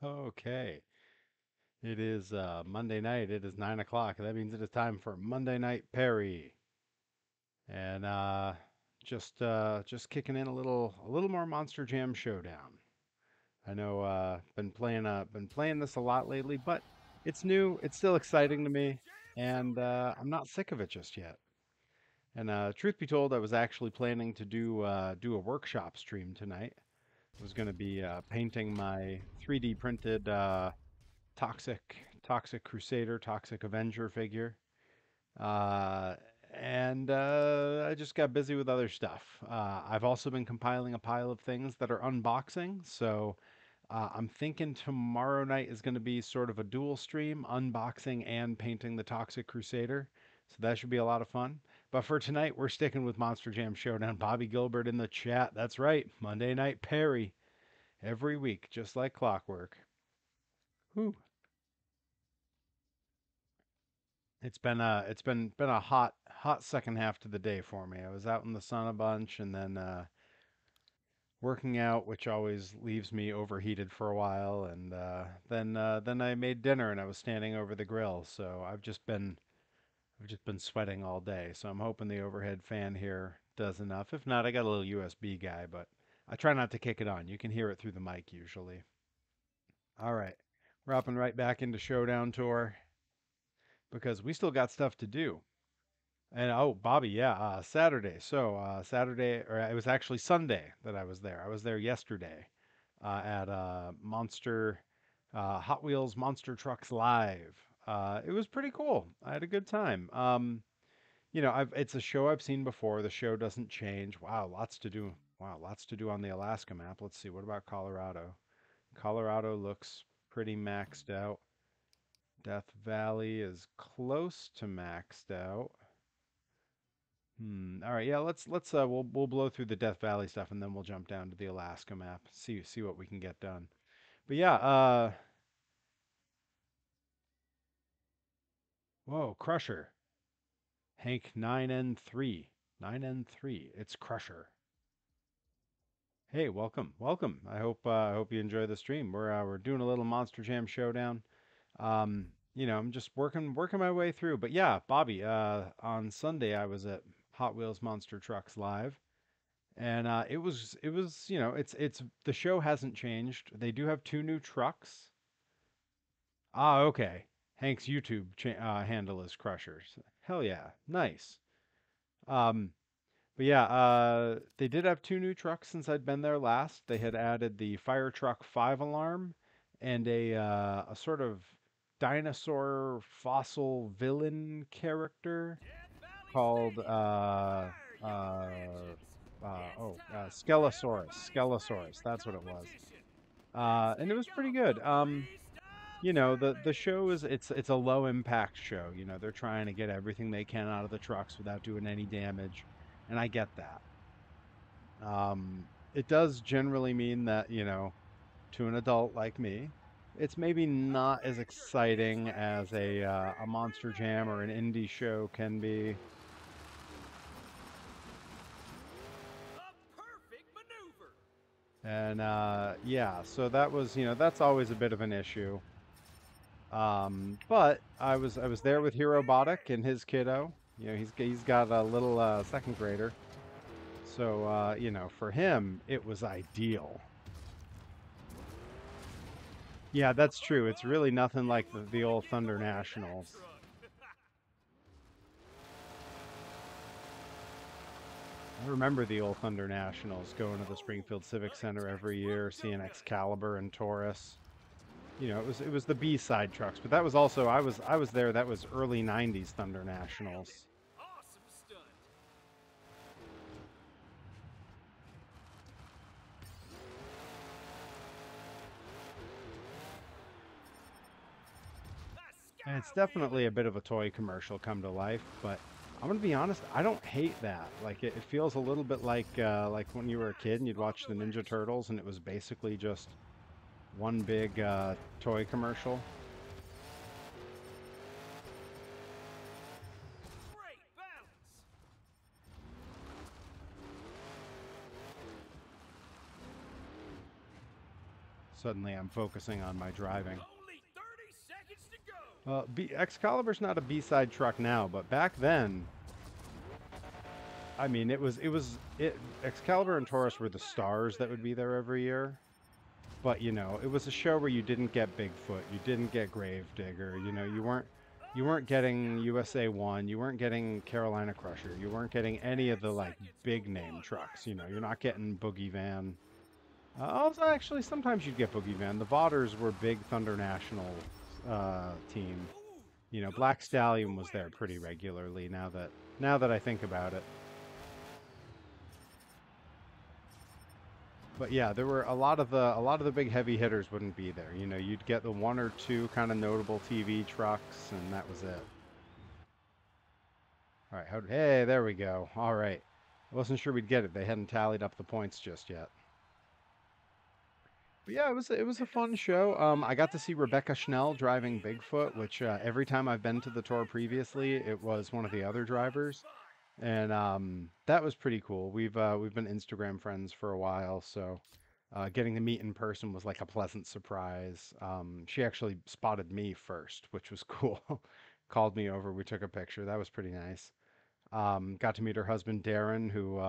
Okay. It is Monday night. It is 9 o'clock. That means it is time for Monday Night Perry. And just kicking in a little more Monster Jam Showdown. I know been playing this a lot lately, but it's new. It's still exciting to me, and I'm not sick of it just yet. And truth be told, I was actually planning to do a workshop stream tonight. I was going to be painting my 3D printed Toxic Toxic Crusader, Toxic Avenger figure. Uh, and I just got busy with other stuff. I've also been compiling a pile of things that are unboxing. So I'm thinking tomorrow night is going to be sort of a dual stream, unboxing and painting the Toxic Crusader. So that should be a lot of fun. But for tonight, we're sticking with Monster Jam Showdown. Bobby Gilbert in the chat. That's right. Monday Night Perry every week, just like clockwork. Whew. It's been a hot second half to the day for me. I was out in the sun a bunch and then working out, which always leaves me overheated for a while, and then I made dinner and I was standing over the grill, so I've just been sweating all day. So I'm hoping the overhead fan here does enough. If not, I got a little USB guy, but I try not to kick it on. You can hear it through the mic usually. All right, we're hopping right back into Showdown Tour because we still got stuff to do. And oh, Bobby, yeah, Saturday. So Saturday, or it was actually Sunday that I was there. I was there yesterday at Hot Wheels Monster Trucks Live. It was pretty cool. I had a good time. It's a show I've seen before. The show doesn't change. Wow, lots to do. Wow, lots to do on the Alaska map. Let's see. What about Colorado? Colorado looks pretty maxed out. Death Valley is close to maxed out. All right. Yeah. We'll blow through the Death Valley stuff and then we'll jump down to the Alaska map. See what we can get done. But yeah. Whoa, Crusher. Hank 9N3. 9N3. It's Crusher. Hey, welcome. I hope you enjoy the stream. We're doing a little Monster Jam Showdown. I'm just working my way through. But yeah, Bobby. On Sunday I was at Hot Wheels Monster Trucks Live. And it was it's the show hasn't changed. They do have two new trucks. Ah, okay. Hank's YouTube handle is Crushers. Hell yeah, nice. Um, but yeah, they did have two new trucks since I'd been there last. They had added the Fire Truck 5 alarm and a sort of dinosaur fossil villain character called Skelosaurus. Skelosaurus. That's what it was. And it was pretty good. The show it's a low impact show. They're trying to get everything they can out of the trucks without doing any damage, and I get that. It does generally mean that, to an adult like me, it's maybe not as exciting as a Monster Jam or an indie show can be. And yeah, so that's always a bit of an issue. But I was there with Herobotic and his kiddo. He's got a little second grader. So for him it was ideal. Yeah, that's true. It's really nothing like the old Thunder Nationals. I remember the old Thunder Nationals going to the Springfield Civic Center every year, seeing Excalibur and Taurus. It was the B-side trucks, but that was also I was there. That was early '90s Thunder Nationals. And it's definitely a bit of a toy commercial come to life, but I'm gonna be honest, I don't hate that. Like it feels a little bit like when you were a kid and you'd watch the Ninja Turtles and it was basically just one big toy commercial. Suddenly I'm focusing on my driving. Excalibur's not a B-side truck now, but back then, I mean, Excalibur and Taurus were the stars that would be there every year. But, you know, it was a show where you didn't get Bigfoot, you didn't get Gravedigger, you know, you weren't getting USA 1, you weren't getting Carolina Crusher, you weren't getting any of the, like, big name trucks, you know, you're not getting Boogie Van. Also, actually, sometimes you'd get Boogie Van. The Vodders were big Thunder National team. You know, Black Stallion was there pretty regularly now that I think about it. But yeah, there were a lot of the big heavy hitters wouldn't be there. You know, you'd get the one or two kind of notable TV trucks, and that was it. All right, hey, there we go. All right, I wasn't sure we'd get it. They hadn't tallied up the points just yet. But yeah, it was a fun show. I got to see Rebecca Schnell driving Bigfoot, which every time I've been to the tour previously, it was one of the other drivers, and that was pretty cool. We've been Instagram friends for a while, so getting to meet in person was like a pleasant surprise. She actually spotted me first, which was cool. Called me over, we took a picture. That was pretty nice. Got to meet her husband Darren, who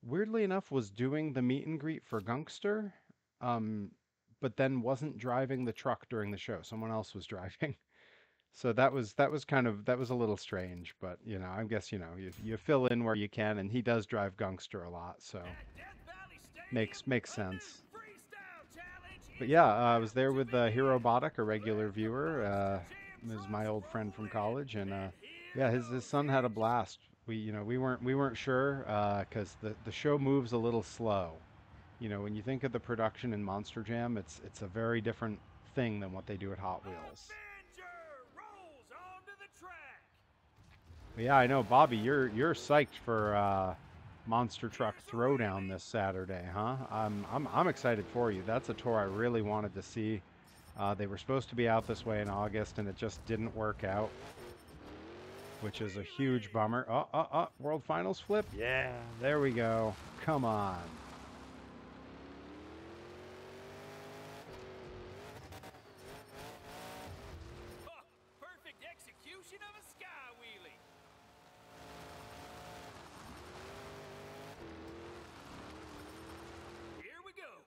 weirdly enough was doing the meet and greet for Gunkster, um, but then wasn't driving the truck during the show. Someone else was driving. So that was a little strange, but you know, I guess you know you fill in where you can, and he does drive Gunkster a lot, so makes sense. But yeah, I was there with Herobotic, a regular viewer. Is my old friend from college, and yeah, his son had a blast. We weren't sure because the show moves a little slow. You know, when you think of the production in Monster Jam, it's a very different thing than what they do at Hot Wheels. But yeah, I know, Bobby, you're psyched for Monster Truck Throwdown this Saturday, huh? I'm excited for you. That's a tour I really wanted to see. They were supposed to be out this way in August, and it just didn't work out, which is a huge bummer. World Finals flip? Yeah, there we go. Come on. Perfect execution of a sky wheelie. Here we go.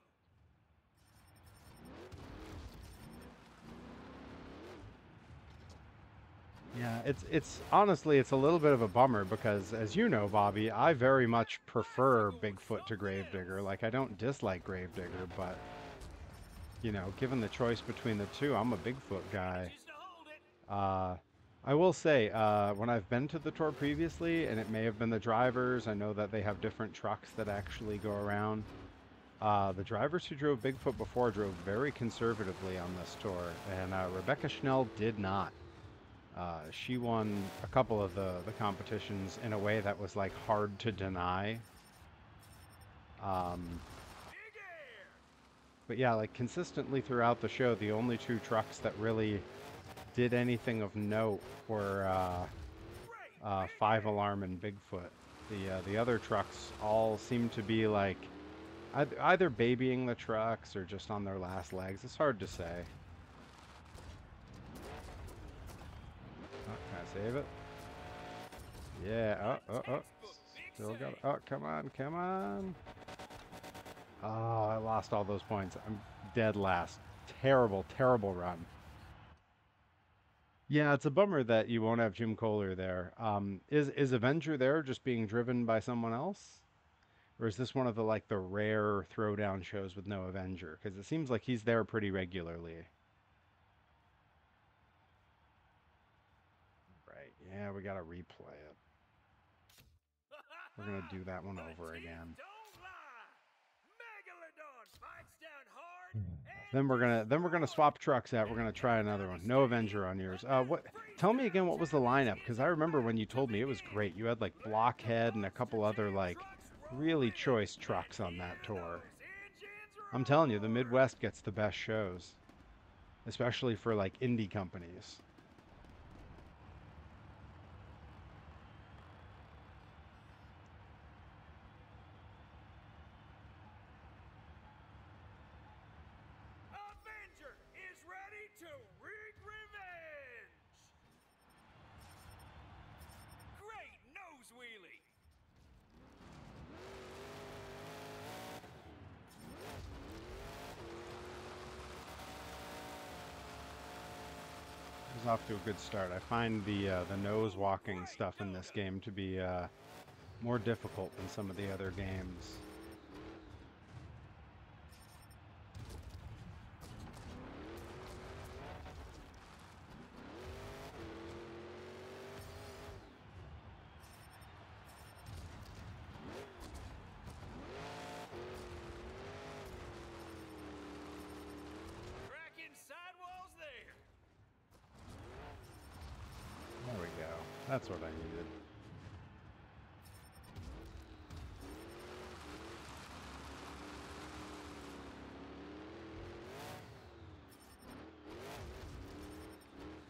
Yeah, it's honestly it's a little bit of a bummer because as you know, Bobby, I very much prefer Bigfoot to Gravedigger. Like I don't dislike Gravedigger, but you know, given the choice between the two, I'm a Bigfoot guy. Uh, I will say, when I've been to the tour previously, and it may have been the drivers, I know that they have different trucks that actually go around. The drivers who drove Bigfoot before drove very conservatively on this tour, and Rebecca Schnell did not. She won a couple of the competitions in a way that was like hard to deny. Um, but yeah, like consistently throughout the show, the only two trucks that really did anything of note were 5 Alarm and Bigfoot. The other trucks all seem to be like either babying the trucks or just on their last legs. It's hard to say. Oh, can I save it? Yeah. Still got it. Oh, come on, come on. Oh, I lost all those points. I'm dead last. Terrible, terrible run. Yeah, it's a bummer that you won't have Jim Kohler there. Is Avenger there just being driven by someone else? Or is this one of the like the rare throwdown shows with no Avenger? Because it seems like he's there pretty regularly. Right. Yeah, we gotta replay it. We're gonna do that one over again. Then we're gonna swap trucks out. We're gonna try another one. No Avenger on yours. What? Tell me again what was the lineup? Because I remember when you told me it was great. You had like Blockhead and a couple other like really choice trucks on that tour. I'm telling you, the Midwest gets the best shows, especially for like indie companies. off to a good start. I find the nose walking stuff in this game to be more difficult than some of the other games. Cracking sidewalls there. There we go. That's what I needed.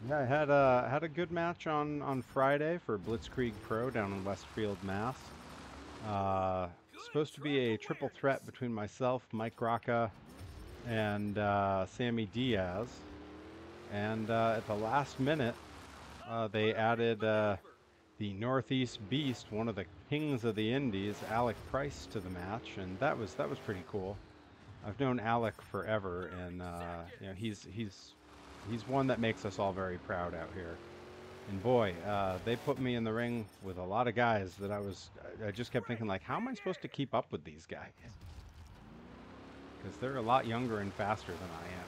Yeah, I had a good match on Friday for Blitzkrieg Pro down in Westfield, Mass. Supposed to be a triple threat between myself, Mike Rocca, and Sammy Diaz. And at the last minute, they added the Northeast Beast, one of the kings of the Indies, Alec Price, to the match, and that was pretty cool. I've known Alec forever, and you know, he's one that makes us all very proud out here. And boy, they put me in the ring with a lot of guys that I just kept thinking, like, how am I supposed to keep up with these guys? Because they're a lot younger and faster than I am.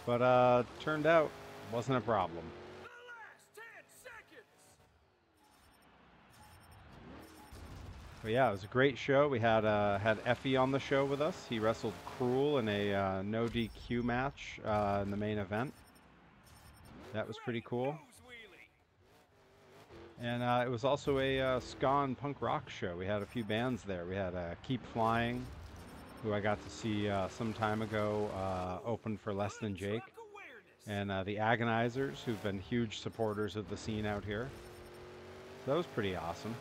But turned out wasn't a problem. The last 10 seconds. But yeah, it was a great show. We had Effie on the show with us. He wrestled Cruel in a no DQ match in the main event. That was pretty cool. Nose wheelie. And it was also a ska and punk rock show. We had a few bands there. We had Keep Flying, who I got to see some time ago, open for Less Than Jake. Truck awareness. And the Agonizers, who've been huge supporters of the scene out here. So that was pretty awesome.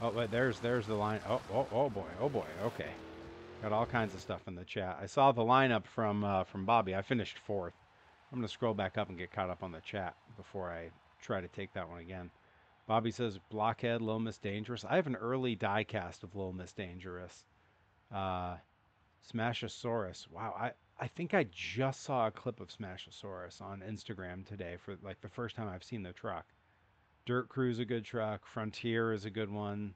Oh, wait, there's the line. Oh boy, okay. Got all kinds of stuff in the chat. I saw the lineup from Bobby. I finished 4th. I'm gonna scroll back up and get caught up on the chat before I try to take that one again. Bobby says Blockhead, Little Miss Dangerous. I have an early die cast of Little Miss Dangerous. Smashosaurus. Wow, I think I just saw a clip of Smashosaurus on Instagram today for like the first time I've seen the truck. Dirt Crew's a good truck. Frontier is a good one.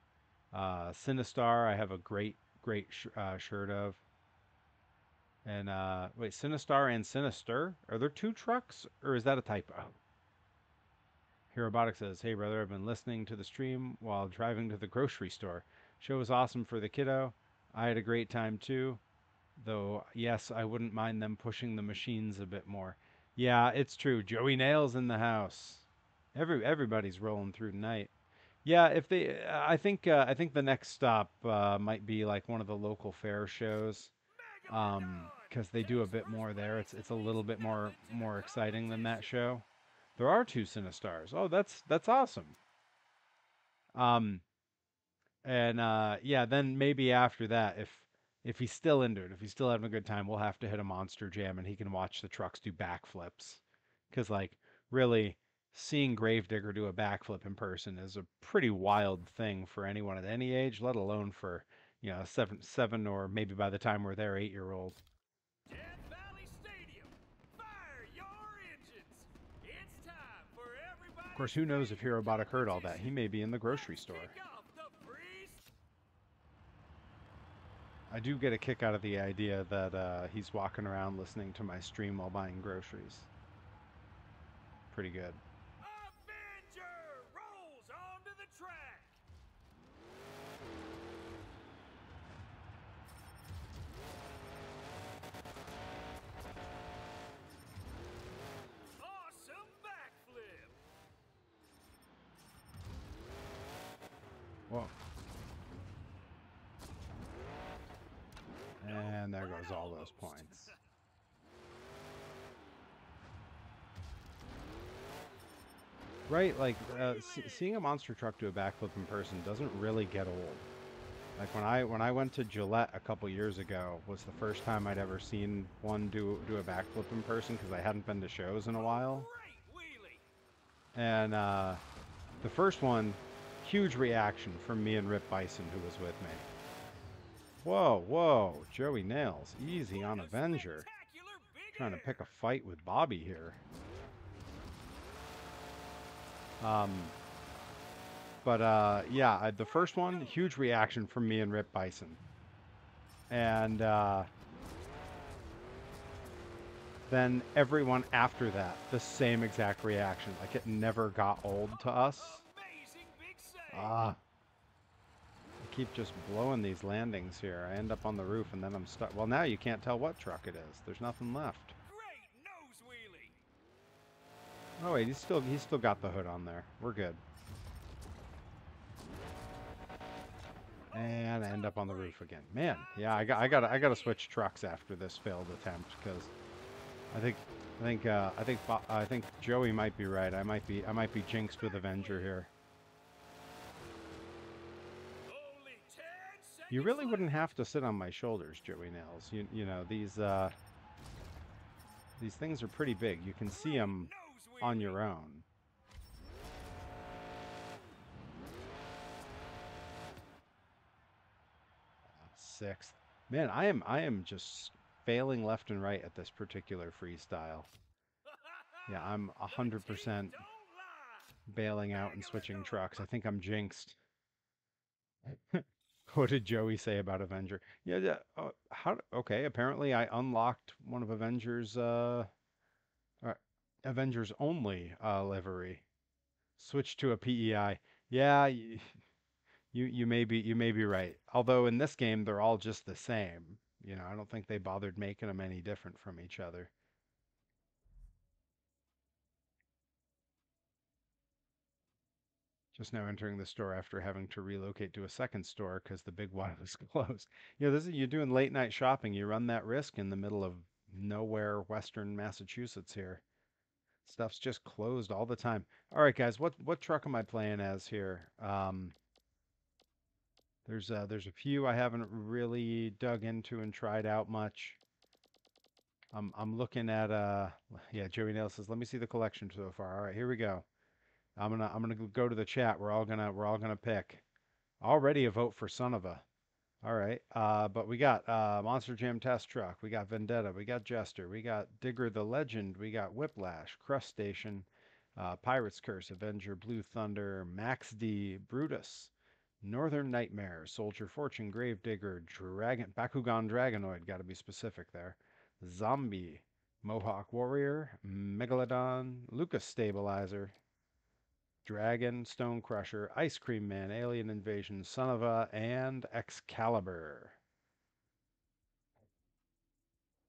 Sinistar, I have a great shirt of. And wait, Sinistar and Sinister? Are there 2 trucks, or is that a typo? Herobotic says, hey brother, I've been listening to the stream while driving to the grocery store. Show was awesome for the kiddo. I had a great time too. Though, yes, I wouldn't mind them pushing the machines a bit more. Yeah, it's true. Joey Nails in the house. Everybody's rolling through tonight. Yeah, if they, I think the next stop might be like one of the local fair shows, because they do a bit more there. It's a little bit more exciting than that show. There are 2 Sinistars. Oh, that's awesome. And yeah, then maybe after that, if he's still into it, if he's still having a good time, we'll have to hit a Monster Jam and he can watch the trucks do backflips. Because like really, seeing Gravedigger do a backflip in person is a pretty wild thing for anyone at any age, let alone for, you know, seven or maybe by the time we're there, 8-year-old. Death Valley Stadium. Fire your engines. It's time for everybody. Of course, who knows if Herobotic heard all that? He may be in the grocery store. Kick off the priest. I do get a kick out of the idea that he's walking around listening to my stream while buying groceries. Pretty good. Avenger rolls onto the track. Awesome backflip. Whoa. And there goes all those points. Right, like seeing a monster truck do a backflip in person doesn't really get old. Like when I went to Gillette a couple years ago was the first time I'd ever seen one do a backflip in person because I hadn't been to shows in a while. Great wheelie. And the first one, huge reaction from me and Rip Bison, who was with me. Whoa, Joey Nails, easy on Avenger. Spectacular big Trying to air. pick a fight with Bobby here. Yeah, the first one, huge reaction from me and Rip Bison. And then everyone after that, the same exact reaction. Like it never got old to us. Amazing big save. Ah, I keep just blowing these landings here. I end up on the roof and then I'm stuck. Well, now you can't tell what truck it is. There's nothing left. Great nose wheelie. Oh wait, he's still got the hood on there. We're good. And I end up on the roof again. Man, yeah, I gotta switch trucks after this failed attempt because I think I think Joey might be right. I might be jinxed with Avenger here. Only 10 seconds You really wouldn't left. have to sit on my shoulders, Joey Nails. You know these things are pretty big. You can see Great them nose on wheelie. your own. Sixth. Man, I am just failing left and right at this particular freestyle. Yeah, I'm The teeth 100% don't lie. bailing out and switching trucks. I think I'm jinxed. What did Joey say about Avenger? Yeah, yeah. Okay, apparently I unlocked one of uh Avengers only livery. Switch to a PEI. Yeah, you may be right. Although in this game they're all just the same. You know, I don't think they bothered making them any different from each other. Just now entering the store after having to relocate to a second store because the big one was closed. You know, this is you're doing late night shopping. You run that risk in the middle of nowhere, Western Massachusetts here. Stuff's just closed all the time. All right, guys, what truck am I playing as here? There's a few I haven't really dug into and tried out much. I'm looking at yeah, Joey Nail says, let me see the collection so far. All right, here we go. I'm gonna go to the chat. We're all gonna pick. Already a vote for Son of a. All right. But we got Monster Jam Test Truck. We got Vendetta. We got Jester. We got Digger the Legend. We got Whiplash, Crustacean, Pirate's Curse, Avenger, Blue Thunder, Max D, Brutus, Northern Nightmare, Soldier Fortune, Gravedigger, Dragon, Bakugan Dragonoid. Got to be specific there. Zombie, Mohawk Warrior, Megalodon, Lucas Stabilizer, Dragon, Stone Crusher, Ice Cream Man, Alien Invasion, Son of a, and Excalibur.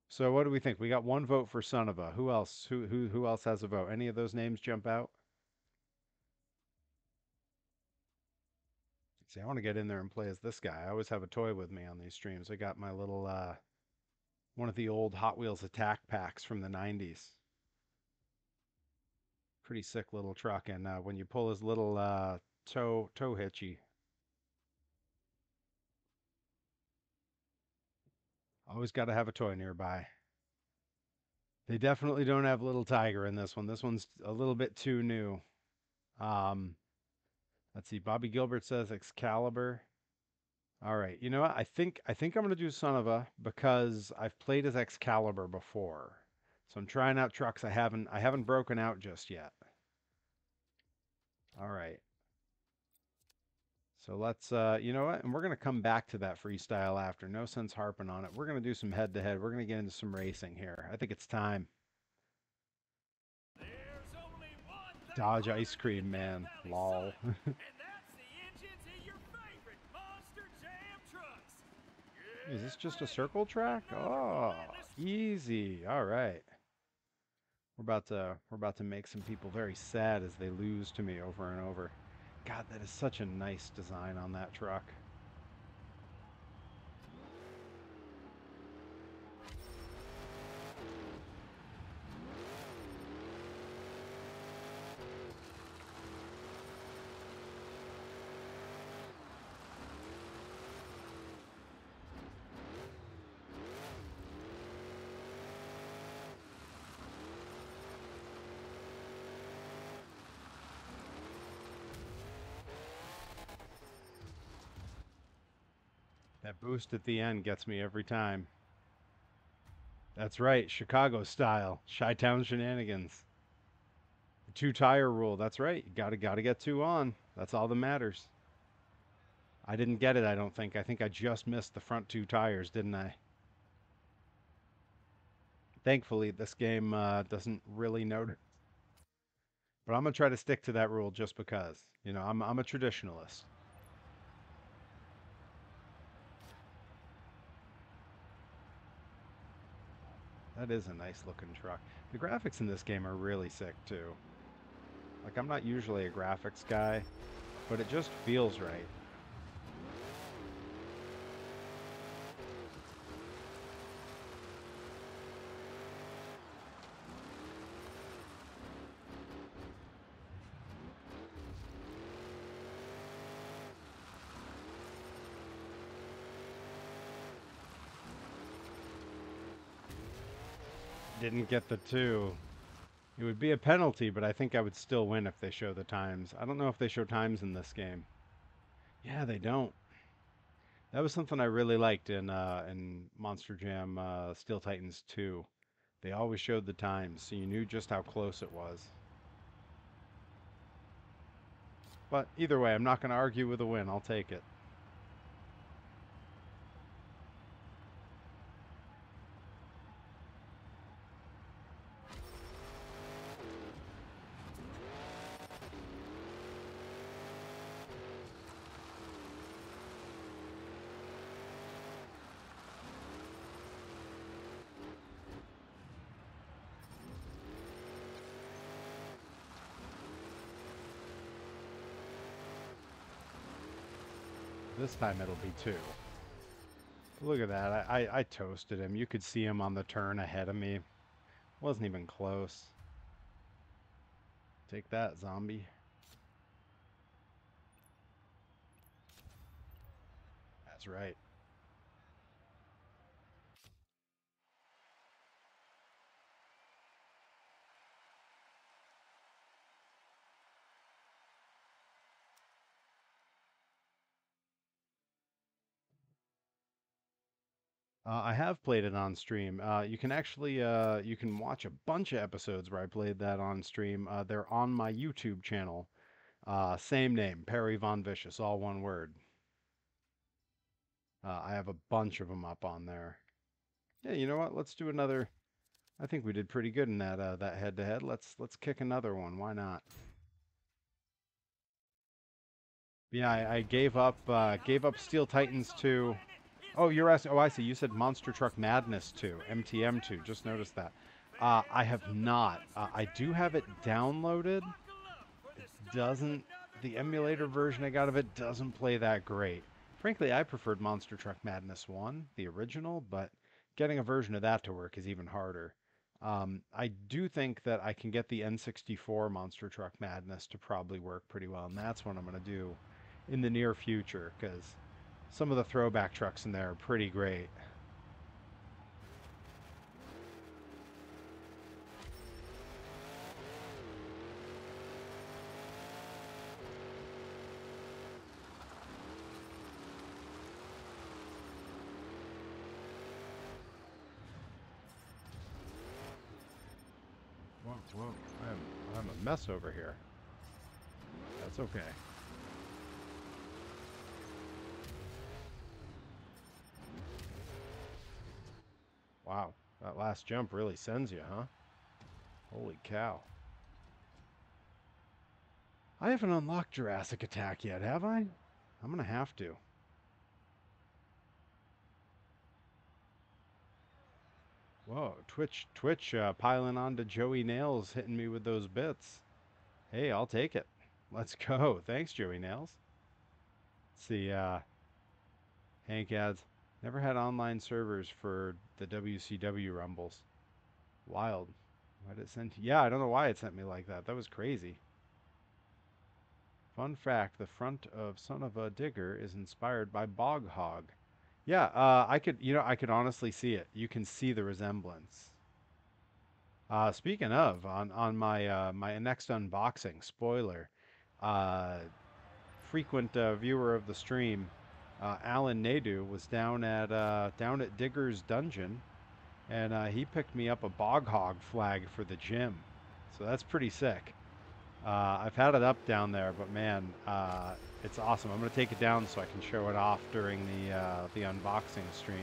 So what do we think? We got one vote for Son of a. Who else? Who else has a vote? Any of those names jump out? See, I want to get in there and play as this guy. I always have a toy with me on these streams. I got my little one of the old Hot Wheels attack packs from the 90s. Pretty sick little truck, and when you pull his little tow hitchy, always got to have a toy nearby. They definitely don't have Little Tiger in this one. This one's a little bit too new. Um, let's see. Bobby Gilbert says Excalibur. All right. You know what? I think I'm gonna do Son of a because I've played as Excalibur before. So I'm trying out trucks I haven't broken out just yet. All right. So let's you know what? And we're gonna come back to that freestyle after. No sense harping on it. We're gonna do some head to head. We're gonna get into some racing here. I think it's time. There's only one thing Dodge harder ice than a cream Death man. Valley Lol. sun, and that's the engines in your favorite Monster Jam trucks. Is this Get just a ready circle for track? another Oh, relentless. easy. All right. We're about to make some people very sad as they lose to me over and over. God, that is such a nice design on that truck. That boost at the end gets me every time. That's right, Chicago style, Chi-Town shenanigans. Two tire rule. That's right. You gotta get two on. That's all that matters. I didn't get it, I don't think. I think I just missed the front two tires, didn't I? Thankfully, this game doesn't really note. But I'm gonna try to stick to that rule just because. You know, I'm a traditionalist. That is a nice looking truck. The graphics in this game are really sick too. Like I'm not usually a graphics guy, but it just feels right. Didn't get the two. It would be a penalty, but I think I would still win if they show the times. I don't know if they show times in this game. Yeah, they don't. That was something I really liked in Monster Jam Steel Titans 2. They always showed the times, so you knew just how close it was. But either way, I'm not going to argue with a win. I'll take it. This time it'll be two. Look at that. I toasted him. You could see him on the turn ahead of me. Wasn't even close. Take that, zombie. That's right. I have played it on stream. You can actually you can watch a bunch of episodes where I played that on stream. They're on my YouTube channel. Same name, Perry Von Vicious, all one word. I have a bunch of them up on there. Yeah, you know what? Let's do another. I think we did pretty good in that head to head. Let's kick another one. Why not? Yeah, I gave up Steel Titans 2. Oh, you're asking. Oh, I see. You said Monster Truck Madness 2, MTM 2. Just noticed that. I have not. I do have it downloaded. It doesn't. The emulator version I got of it doesn't play that great. Frankly, I preferred Monster Truck Madness 1, the original, but getting a version of that to work is even harder. I do think that I can get the N64 Monster Truck Madness to probably work pretty well, and that's what I'm going to do in the near future because some of the throwback trucks in there are pretty great. Whoa, whoa. I'm a mess over here. That's okay. Wow, that last jump really sends you, huh? Holy cow. I haven't unlocked Jurassic Attack yet, have I? I'm gonna have to. Whoa, Twitch piling on to Joey Nails, hitting me with those bits. Hey, I'll take it. Let's go. Thanks, Joey Nails. Let's see, Hank adds, never had online servers for the WCW Rumbles. Wild. Why did it send? Yeah, I don't know why it sent me like that. That was crazy. Fun fact, the front of Son of a Digger is inspired by Bog Hog. Yeah, I could honestly see it. You can see the resemblance. Speaking of, on my my next unboxing, spoiler, uh, frequent viewer of the stream, Alan Nadu was down at Digger's Dungeon, and he picked me up a Bog Hog flag for the gym. So that's pretty sick. I've had it up down there, but man, it's awesome. I'm gonna take it down so I can show it off during the unboxing stream.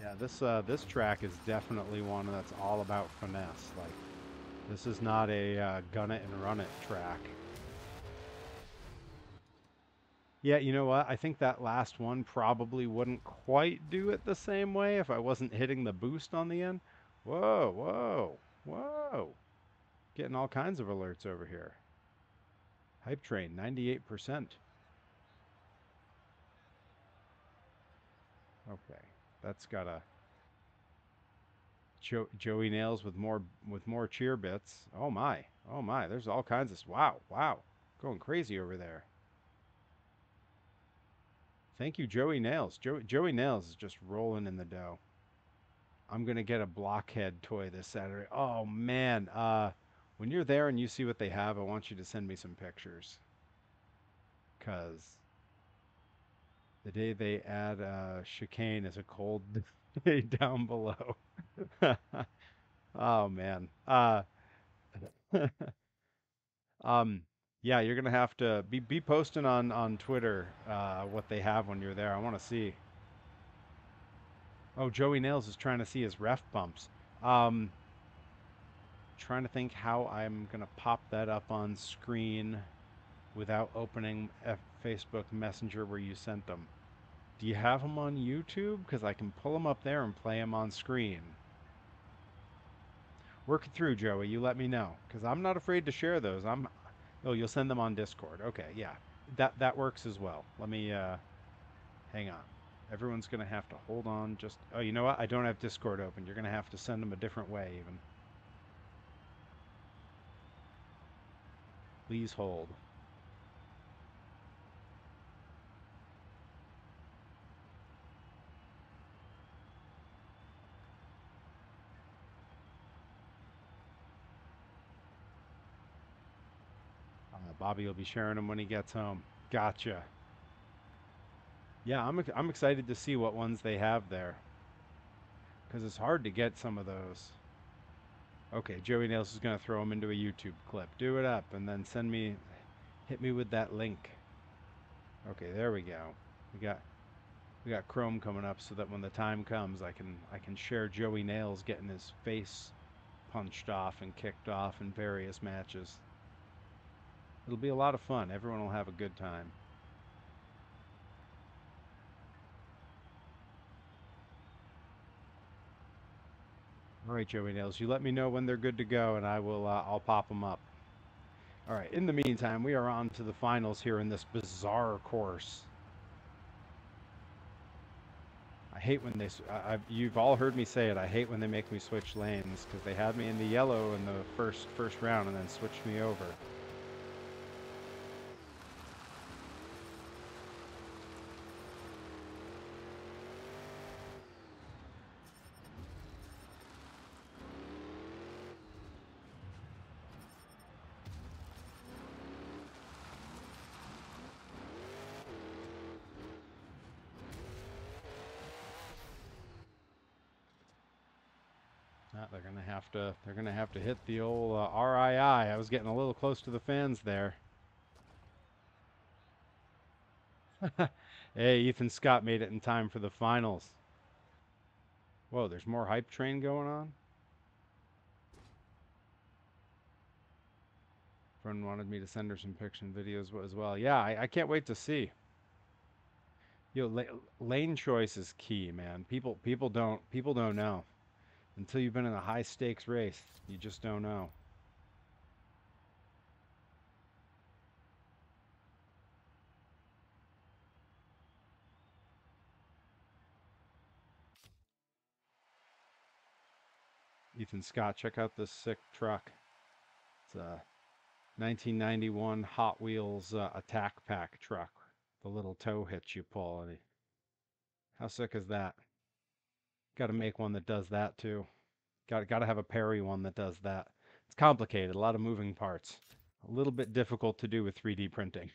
Yeah, this track is definitely one that's all about finesse. Like, this is not a gun it and run it track. Yeah, you know what? I think that last one probably wouldn't quite do it the same way if I wasn't hitting the boost on the end. Whoa, whoa, whoa. Getting all kinds of alerts over here. Hype train, 98%. Okay. That's got a Joey Nails with more cheer bits. Oh my. Oh my. There's all kinds of wow, wow. Going crazy over there. Thank you, Joey Nails. Joey Nails is just rolling in the dough. I'm gonna get a blockhead toy this Saturday. Oh man, when you're there and you see what they have, I want you to send me some pictures. Cause the day they add chicane is a cold day down below. Oh man. Um, yeah, you're gonna have to be posting on Twitter what they have when you're there. I want to see. Oh, Joey Nails is trying to see his ref bumps. Um, Trying to think how I'm gonna pop that up on screen without opening Facebook Messenger where you sent them. Do you have them on YouTube? Because I can pull them up there and play them on screen. Work it through, Joey. You let me know. Because I'm not afraid to share those. Oh, you'll send them on Discord. Okay, yeah. That works as well. Let me, hang on. Everyone's going to have to hold on just... Oh, you know what? I don't have Discord open. You're going to have to send them a different way, even. Please hold. Bobby will be sharing them when he gets home. Gotcha. Yeah, I'm excited to see what ones they have there. Because it's hard to get some of those. Okay, Joey Nails is going to throw them into a YouTube clip. Do it up and then hit me with that link. Okay, there we go. We got we got Chrome coming up so that when the time comes, I can share Joey Nails getting his face punched off and kicked off in various matches. It'll be a lot of fun. Everyone will have a good time. All right, Joey Nails, you let me know when they're good to go, and I'll pop them up. All right. In the meantime, we are on to the finals here in this bizarre course. I hate when you've all heard me say it. I hate when they make me switch lanes because they had me in the yellow in the first round and then switched me over. They're gonna have to hit the old RII. I was getting a little close to the fans there. Hey, Ethan Scott made it in time for the finals. Whoa, there's more hype train going on. Friend wanted me to send her some pictures and videos as well. Yeah, I can't wait to see. Lane choice is key, man. People don't know until you've been in a high stakes race. You just don't know. Ethan Scott, check out this sick truck. It's a 1991 Hot Wheels Attack Pack truck. The little tow hitch you pull. How sick is that? Got to make one that does that too. Got to have a Perry one that does that. It's complicated, a lot of moving parts. A little bit difficult to do with 3D printing.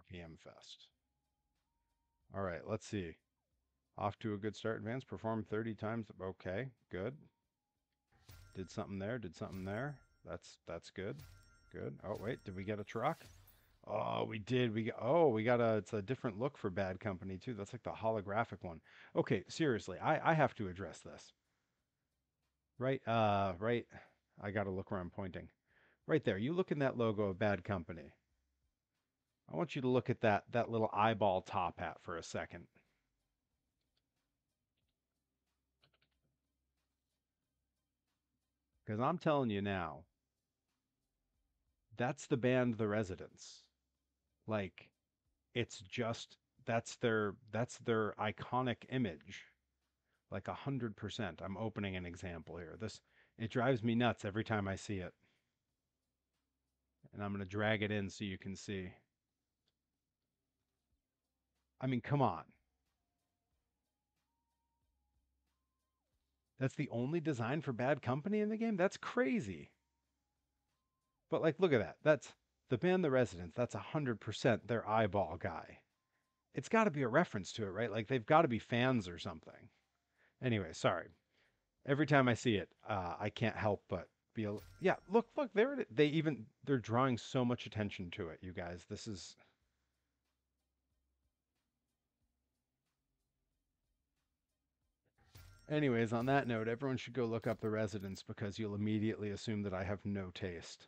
PM Fest. All right, let's see. Off to a good start. Advance. Perform 30 times. Okay, good. Did something there. Did something there. That's good. Good. Oh wait, did we get a truck? Oh, we did. We got a. It's a different look for Bad Company too. That's like the holographic one. Okay, seriously, I have to address this. Right. Right. I got to look where I'm pointing. Right there. You look in that logo of Bad Company. I want you to look at that little eyeball top hat for a second. Because I'm telling you now, that's the band The Residents. Like, it's just that's their iconic image. Like 100%. I'm opening an example here. This it drives me nuts every time I see it. And I'm gonna drag it in so you can see. I mean, come on. That's the only design for Bad Company in the game? That's crazy. But like, look at that. That's the band The Residents. That's 100% their eyeball guy. It's got to be a reference to it, right? Like they've got to be fans or something. Anyway, sorry. Every time I see it, I can't help but be yeah. Look, there it is. They're drawing so much attention to it, you guys. This is. Anyways, on that note, everyone should go look up The Residents because you'll immediately assume that I have no taste.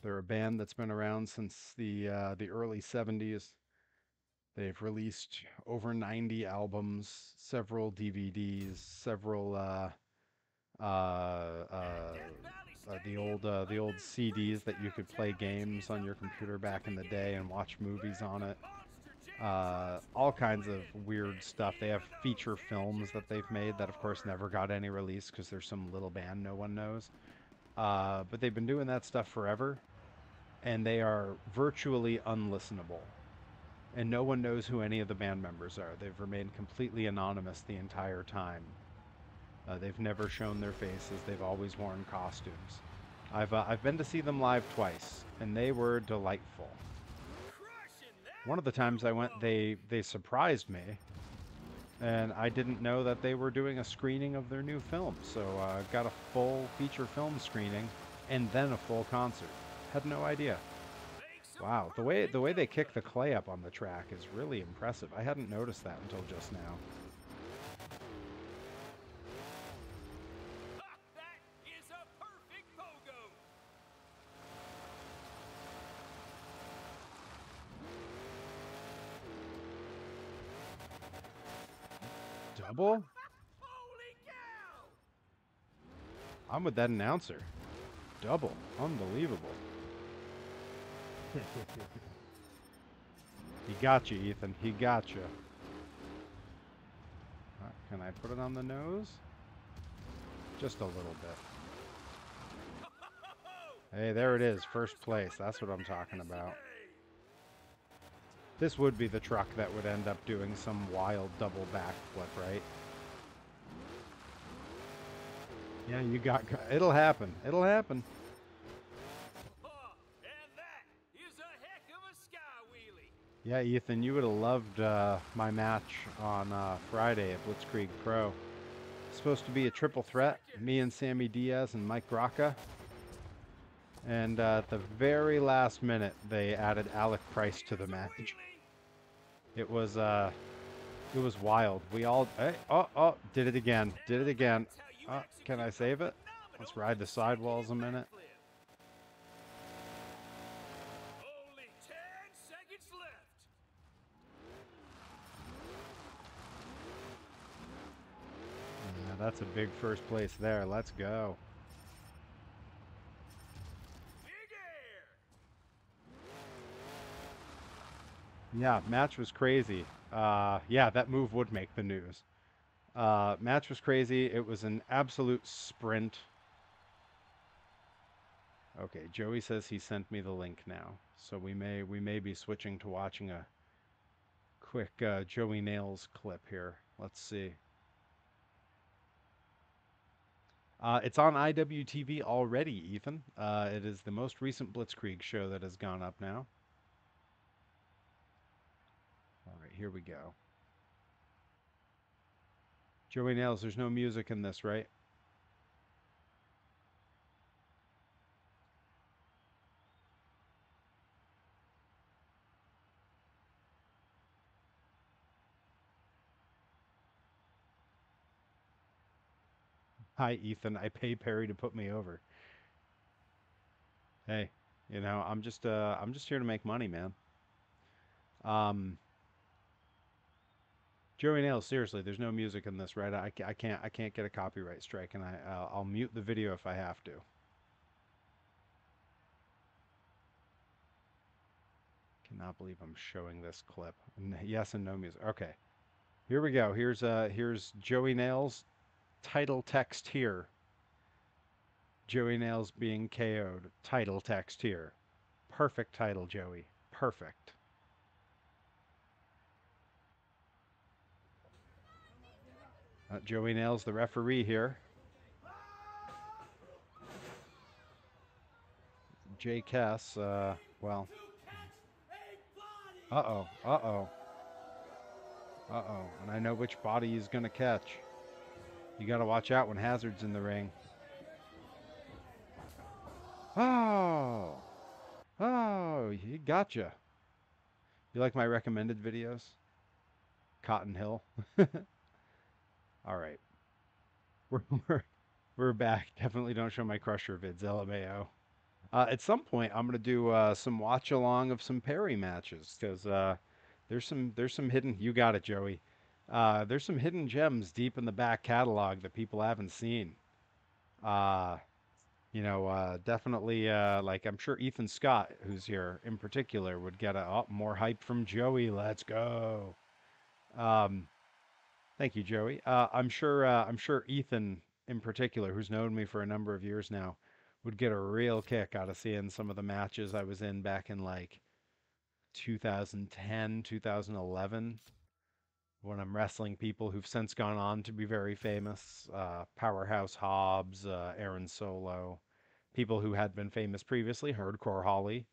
They're a band that's been around since the early '70s. They've released over 90 albums, several DVDs, several uh, uh, the old CDs that you could play games on your computer back in the day and watch movies on it. All kinds of weird stuff. They have feature films that they've made that, of course, never got any release because there's some little band no one knows. But they've been doing that stuff forever, and they are virtually unlistenable. And no one knows who any of the band members are. They've remained completely anonymous the entire time. They've never shown their faces. They've always worn costumes. I've been to see them live twice, and they were delightful. One of the times I went, they surprised me, and I didn't know that they were doing a screening of their new film. So got a full feature film screening, and then a full concert. Had no idea. Wow, the way they kick the clay up on the track is really impressive. I hadn't noticed that until just now. That is a perfect pogo. Double? Holy cow! I'm with that announcer. Double. Unbelievable. He got you, Ethan. He got you. Can I put it on the nose? Just a little bit. Hey, there it is. First place. That's what I'm talking about. This would be the truck that would end up doing some wild double backflip, right? Yeah, you got... It'll happen. It'll happen. And that is a heck of a sky wheelie. Yeah, Ethan, you would have loved my match on Friday at Blitzkrieg Pro. It's supposed to be a triple threat. Me and Sammy Diaz and Mike Rocca. And at the very last minute, they added Alec Price to the match. It was wild. We all did it again. Did it again. Can I save it? Let's ride the sidewalls a minute. Only 10 seconds left. Yeah, that's a big first place there. Let's go. Yeah, match was crazy. Yeah, that move would make the news. Match was crazy. It was an absolute sprint. Okay, Joey says he sent me the link now, so we may be switching to watching a quick Joey Nails clip here. Let's see. It's on IWTV already, Ethan. It is the most recent Blitzkrieg show that has gone up now. here we go. Joey Nails, there's no music in this, right? Hi, Ethan. I pay Perry to put me over. Hey, I'm just here to make money, man. Um, Joey Nails, seriously, there's no music in this, right? I can't get a copyright strike, and I'll mute the video if I have to. Cannot believe I'm showing this clip. Yes and no music. Okay, here we go. Here's Joey Nails title text here. Joey Nails being KO'd. Title text here. Perfect title, Joey. Perfect. Joey Nails, the referee here. Jay Kess, well. Uh-oh, uh-oh. Uh-oh, and I know which body he's going to catch. You got to watch out when Hazard's in the ring. Oh! Oh, he gotcha. You like my recommended videos? Cotton Hill. All right. We're, we're, we're back. Definitely don't show my Crusher vids, LMAO. At some point, I'm gonna do some watch along of some Perry matches because there's some hidden. You got it, Joey. There's some hidden gems deep in the back catalog that people haven't seen. Uh, definitely. Like I'm sure Ethan Scott, who's here in particular, would get more hype from Joey. Let's go. Um, Thank you, Joey. I'm sure Ethan in particular, who's known me for a number of years now, would get a real kick out of seeing some of the matches I was in back in like 2010, 2011, when I'm wrestling people who've since gone on to be very famous. Powerhouse Hobbs, Aaron Solo, people who had been famous previously, Hardcore Holly.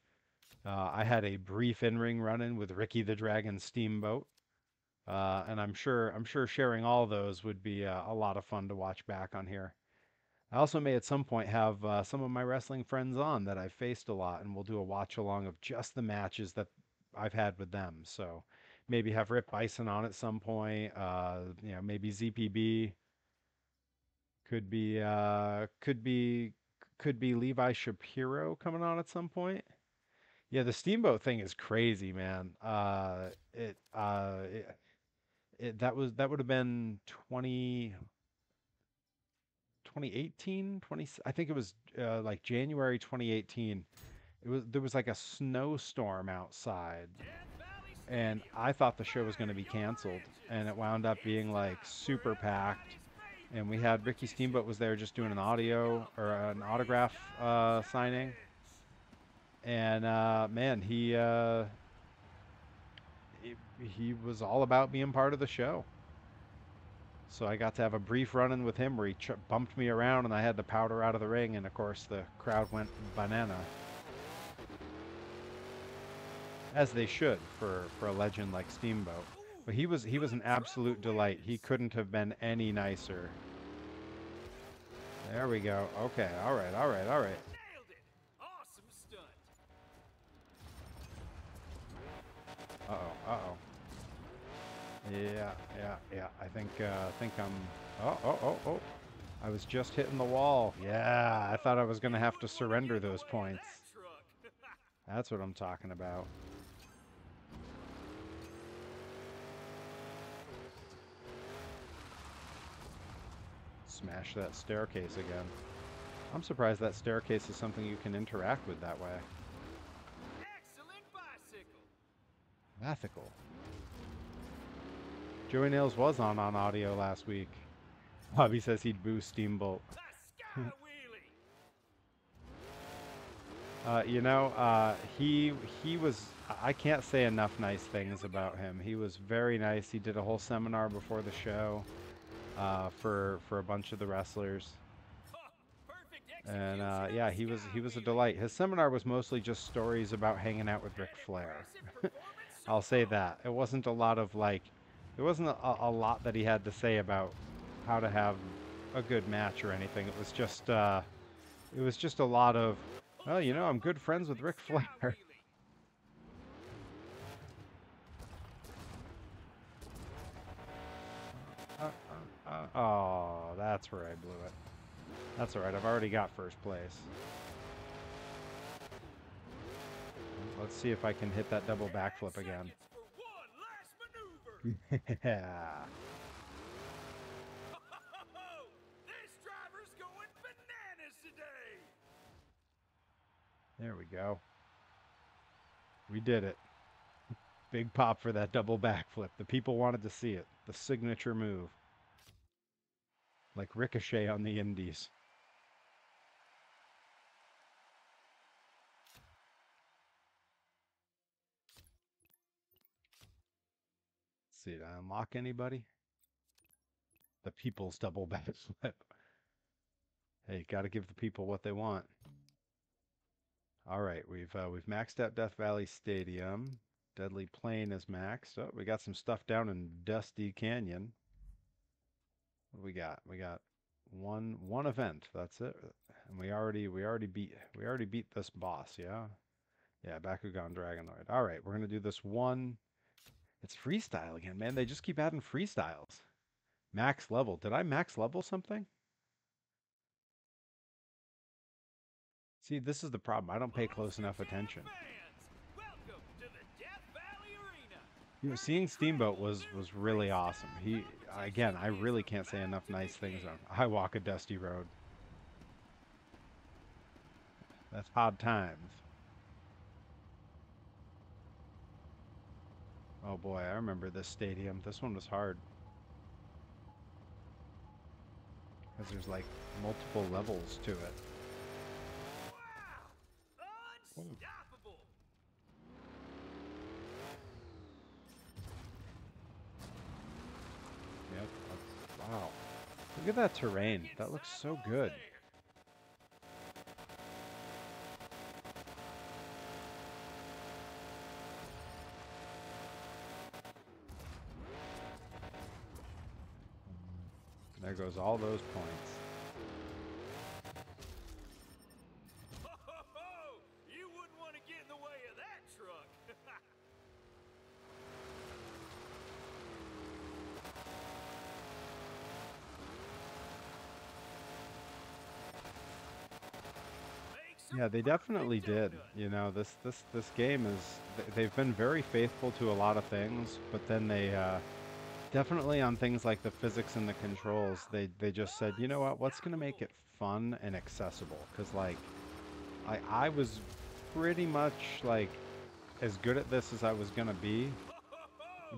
I had a brief in-ring run-in with Ricky the Dragon Steamboat. And I'm sure sharing all those would be a lot of fun to watch back on here. I also may at some point have some of my wrestling friends on that I've faced a lot, and we'll do a watch along of just the matches that I've had with them. So maybe have Rip Bison on at some point. Maybe ZPB could be Levi Shapiro coming on at some point. Yeah, the Steamboat thing is crazy, man. That would have been 2018, 20, I think it was like January 2018. There was like a snowstorm outside, and I thought the show was going to be canceled, and it wound up being like super packed. And we had Ricky Steamboat was there just doing an audio or an autograph signing, and man, he was all about being part of the show. So I got to have a brief run-in with him where he bumped me around and I had to powder out of the ring, and of course the crowd went banana. As they should for a legend like Steamboat. But he was an absolute delight. He couldn't have been any nicer. There we go. Okay, all right. Nailed it! Awesome stunt. Uh-oh. Yeah. I think I'm. Oh. I was just hitting the wall. Yeah, I thought I was gonna have to surrender those points. That's what I'm talking about. Smash that staircase again. I'm surprised that staircase is something you can interact with that way. Excellent bicycle. Ethical. Joey Nails was on audio last week. Bobby says he'd boo Steamboat. A sky wheelie. He was. I can't say enough nice things about him. He was very nice. He did a whole seminar before the show, for a bunch of the wrestlers. And yeah, he was a delight. His seminar was mostly just stories about hanging out with Ric Flair. I'll say that. It wasn't a lot of like, there wasn't a lot that he had to say about how to have a good match or anything. It was just a lot of, well, you know, I'm good friends with Ric Flair. Oh, that's where I blew it. That's all right. I've already got first place. Let's see if I can hit that double backflip again. Yeah. This driver's going bananas today. There we go. We did it. Big pop for that double backflip. The people wanted to see it. The signature move. Like Ricochet on the Indies. Let's see, did I unlock anybody? The people's double backflip. Hey, gotta give the people what they want. All right, we've maxed out Death Valley Stadium. Deadly Plain is maxed. Oh, we got some stuff down in Dusty Canyon. What do we got? We got one event. That's it. And we already beat this boss, yeah? Yeah, Bakugan Dragonoid. All right, we're gonna do this one. It's freestyle again, man. They just keep adding freestyles. Max level. Did I max level something? See, this is the problem. I don't pay close enough attention. Welcome to the Death Valley Arena. You know, seeing Steamboat was really awesome. He again, I really can't say enough nice things on him. I walk a dusty road. That's hard times. Oh boy, I remember this stadium. This one was hard because there's like multiple levels to it. Wow! Unstoppable! Yep. Wow. Look at that terrain. That looks so good. There goes all those points. You wouldn't want to get in the way of that truck. Yeah, they definitely did. You know, this game is they've been very faithful to a lot of things, but then they definitely on things like the physics and the controls, they just said, you know what, what's gonna make it fun and accessible? Because like I was pretty much like as good at this as I was gonna be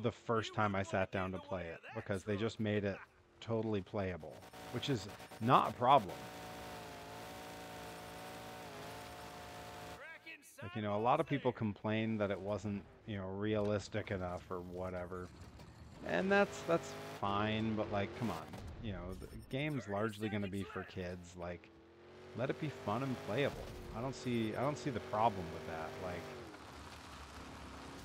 the first time I sat down to play it because they just made it totally playable, which is not a problem. Like, you know, a lot of people complain that it wasn't, you know, realistic enough or whatever. And that's fine, but like, come on. You know, the game's largely going to be for kids. Like, let it be fun and playable. I don't see the problem with that. Like,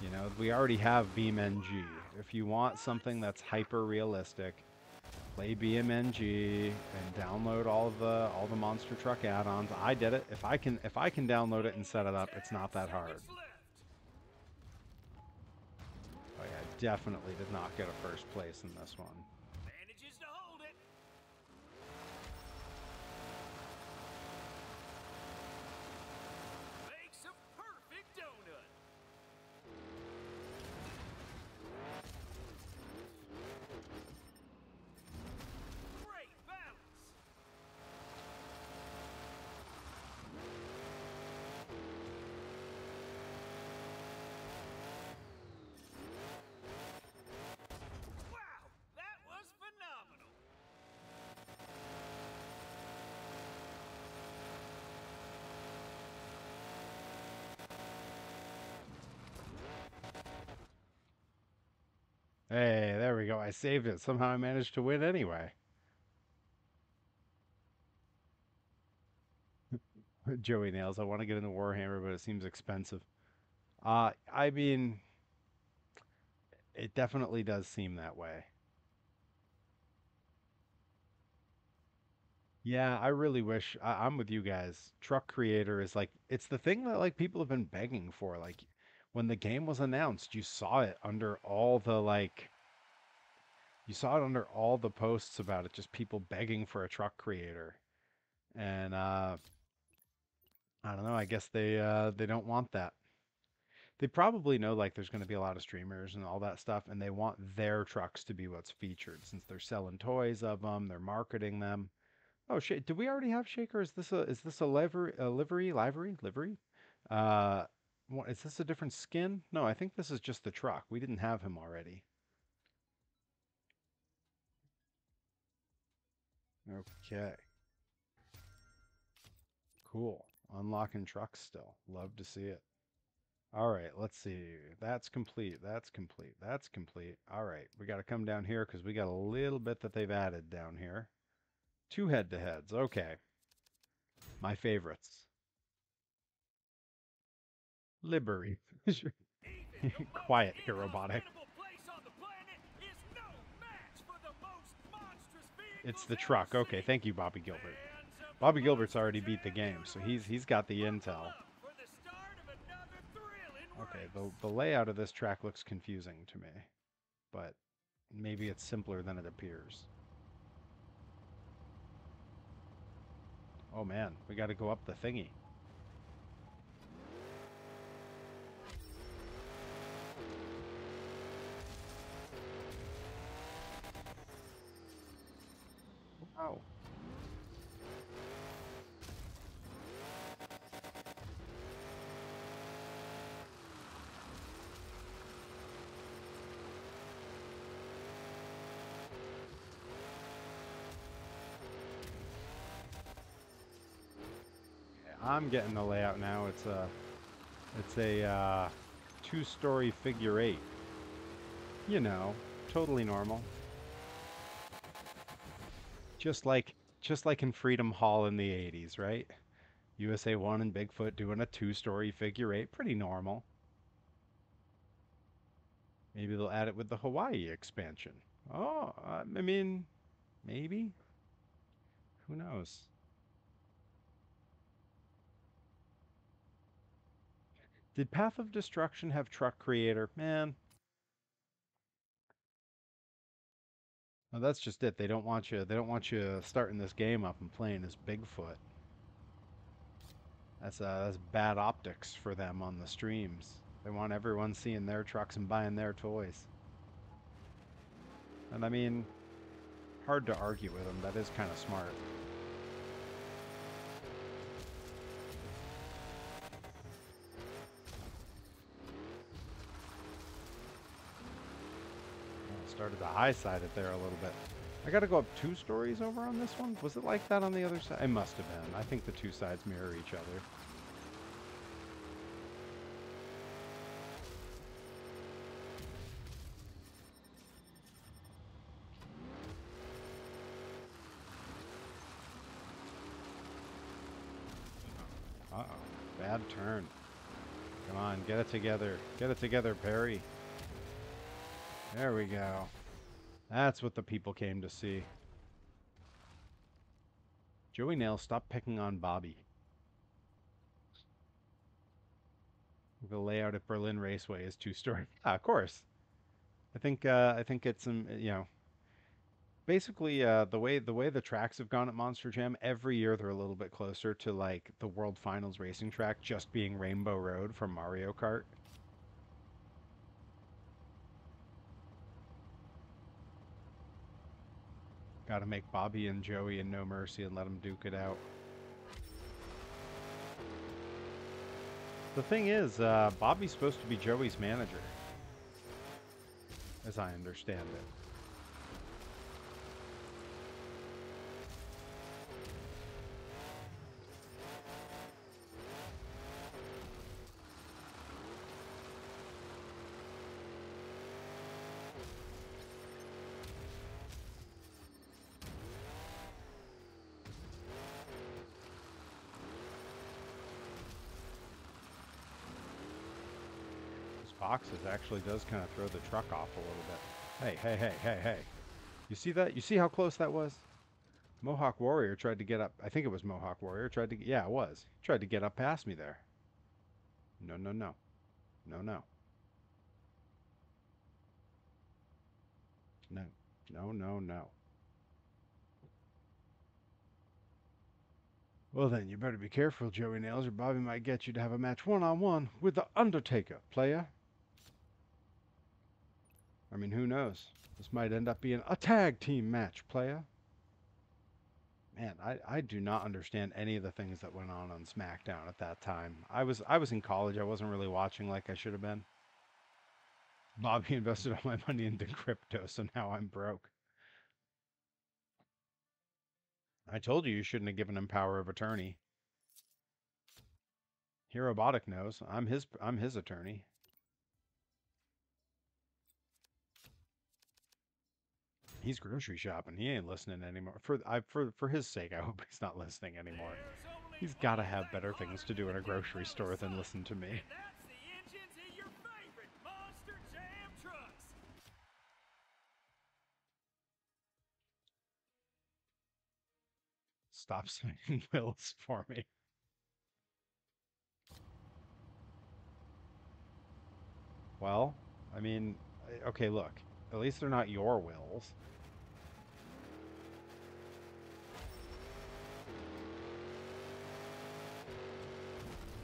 you know, we already have BeamNG. If you want something that's hyper realistic, play BeamNG and download all the monster truck add-ons. I did it. If I can download it and set it up, it's not that hard. Oh yeah, I definitely did not get a first place in this one. Manages to hold it. Makes a perfect donut. Great balance. Wow, that was phenomenal. Hey, there we go. I saved it. Somehow I managed to win anyway. Joey Nails. I want to get into Warhammer, but it seems expensive. I mean, It definitely does seem that way. Yeah, I really wish I'm with you guys. Truck Creator is like it's the thing that like people have been begging for. Like when the game was announced, you saw it under all the like you saw it under all the posts about it, just people begging for a Truck Creator. And I don't know, I guess they don't want that. They probably know like there's going to be a lot of streamers and all that stuff, and they want their trucks to be what's featured since they're selling toys of them, they're marketing them. Oh shit! Did we already have Shaker? Is this a livery? Uh, is this a different skin? No, I think this is just the truck. We didn't have him already. Okay, cool. Unlocking trucks still. Love to see it. All right, let's see. That's complete. That's complete. That's complete. All right, we got to come down here because we got a little bit that they've added down here. Two head-to-heads. Okay, my favorites. Liberty. Even the most Quiet here, robotic. inhospitable place on the planet is no match for the most monstrous It's vehicles the ever truck. Okay, seen. thank you, Bobby Gilbert. Fans of the Bobby Gilbert's Monster already beat the Jam game, so universe, he's got the buckle intel. up for the start of another thrilling Okay, race. the layout of this track looks confusing to me, but maybe it's simpler than it appears. Oh man, we got to go up the thingy. Wow. I'm getting the layout now. It's a two-story figure eight. You know, totally normal. Just like in Freedom Hall in the 80s, right? USA 1 and Bigfoot doing a two-story figure eight, pretty normal. Maybe they'll add it with the Hawaii expansion. Oh, I mean, maybe. Who knows? Did Path of Destruction have Truck Creator? Man, no, that's just it. They don't want you. They don't want you starting this game up and playing as Bigfoot. That's bad optics for them on the streams. They want everyone seeing their trucks and buying their toys. And I mean, hard to argue with them. That is kind of smart. Started to high side it there a little bit. I got to go up two stories over on this one. Was it like that on the other side? It must have been. I think the two sides mirror each other. Uh-oh. Bad turn. Come on, get it together. Get it together, Perry. There we go. That's what the people came to see. Joey Nail, stop picking on Bobby. The layout at Berlin Raceway is two-story. Yeah, of course. I think it's basically the way the tracks have gone at Monster Jam. Every year they're a little bit closer to like the World Finals racing track just being Rainbow Road from Mario Kart. Got to make Bobby and Joey and No Mercy and let them duke it out. The thing is, Bobby's supposed to be Joey's manager, as I understand it. boxes actually does kind of throw the truck off a little bit. Hey, hey, hey, hey, hey. You see that? You see how close that was? Mohawk Warrior tried to get up. I think it was Mohawk Warrior. Tried to, yeah, it was. Tried to get up past me there. No, no, no. No, no. No. No, no, no. Well then, you better be careful, Joey Nails, or Bobby might get you to have a match one-on-one with the Undertaker, playa. I mean, who knows? This might end up being a tag team match, playa. Man, I do not understand any of the things that went on SmackDown at that time. I was in college. I wasn't really watching like I should have been. Bobby invested all my money into crypto, so now I'm broke. I told you shouldn't have given him power of attorney. Herobotic knows. I'm his attorney. He's grocery shopping. He ain't listening anymore. For his sake, I hope he's not listening anymore. He's got to have better things to do in a grocery store than listen to me. And that's the engines in your favorite Monster Jam trucks. Stop signing wills for me. Well, I mean, okay, look. At least they're not your wills.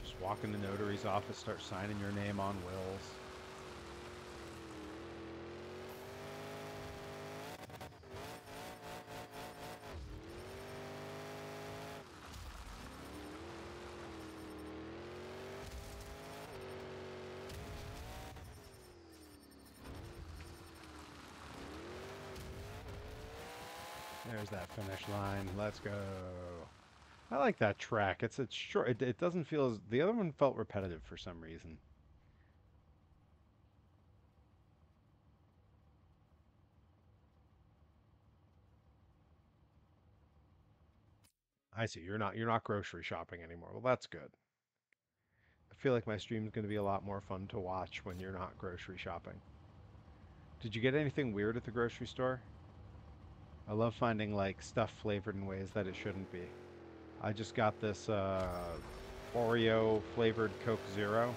Just walk in the notary's office, start signing your name on wills. There's that finish line. Let's go. I like that track. It's short. It doesn't feel as the other one felt repetitive for some reason. I see. You're not grocery shopping anymore. Well, that's good. I feel like my stream is going to be a lot more fun to watch when you're not grocery shopping. Did you get anything weird at the grocery store? I love finding like stuff flavored in ways that it shouldn't be. I just got this Oreo flavored Coke Zero.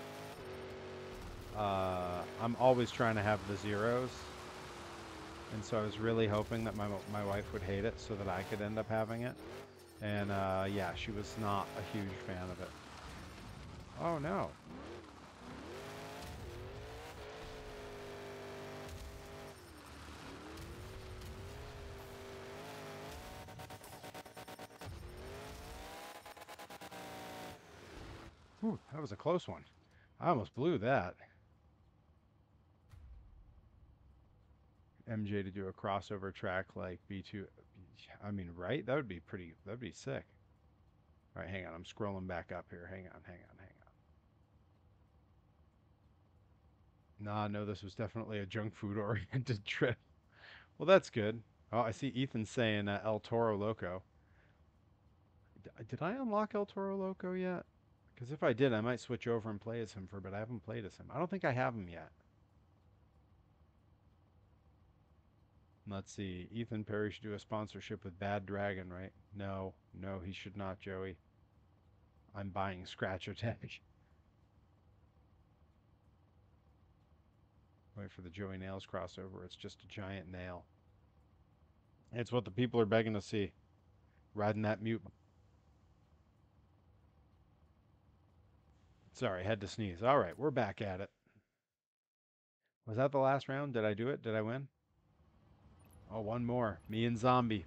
I'm always trying to have the zeros, and so I was really hoping that my wife would hate it so that I could end up having it. And yeah, she was not a huge fan of it. Oh no. Whew, that was a close one. I almost blew that. MJ to do a crossover track like B2. I mean, right? That'd be sick. All right, hang on. I'm scrolling back up here. Hang on. Nah, no, this was definitely a junk food oriented trip. Well, that's good. Oh, I see Ethan saying El Toro Loco. Did I unlock El Toro Loco yet? Because if I did, I might switch over and play as him but I haven't played as him. I don't think I have him yet. Let's see. Ethan Perry should do a sponsorship with Bad Dragon, right? No, he should not, Joey. I'm buying Scratch Attack. Wait for the Joey Nails crossover. It's just a giant nail. It's what the people are begging to see. Riding that mute. Sorry, had to sneeze. All right, we're back at it. Was that the last round? Did I do it? Did I win? Oh, one more. Me and Zombie.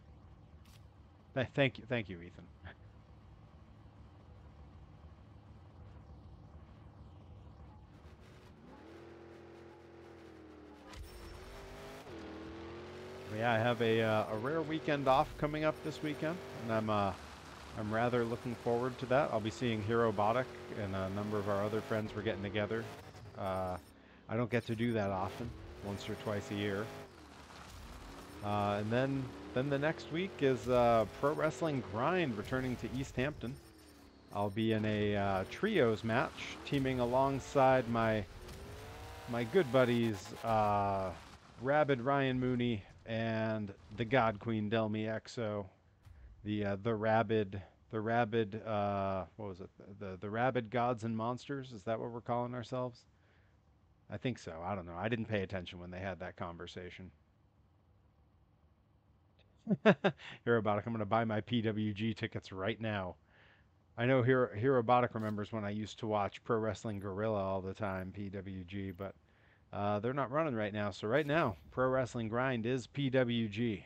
Thank you, Ethan. Yeah, I have a rare weekend off coming up this weekend, and I'm rather looking forward to that. I'll be seeing Herobotic and a number of our other friends. We're getting together. I don't get to do that often, once or twice a year. And then the next week is Pro Wrestling Grind returning to East Hampton. I'll be in a trios match, teaming alongside my my good buddies, Rabid Ryan Mooney and the God Queen Delmi Exo, the rabid what was it? The rabid gods and monsters. Is that what we're calling ourselves? I think so. I don't know. I didn't pay attention when they had that conversation. Herobotic, I'm going to buy my PWG tickets right now. I know Herobotic remembers when I used to watch Pro Wrestling Guerrilla all the time, PWG, but they're not running right now. So right now, Pro Wrestling Grind is PWG.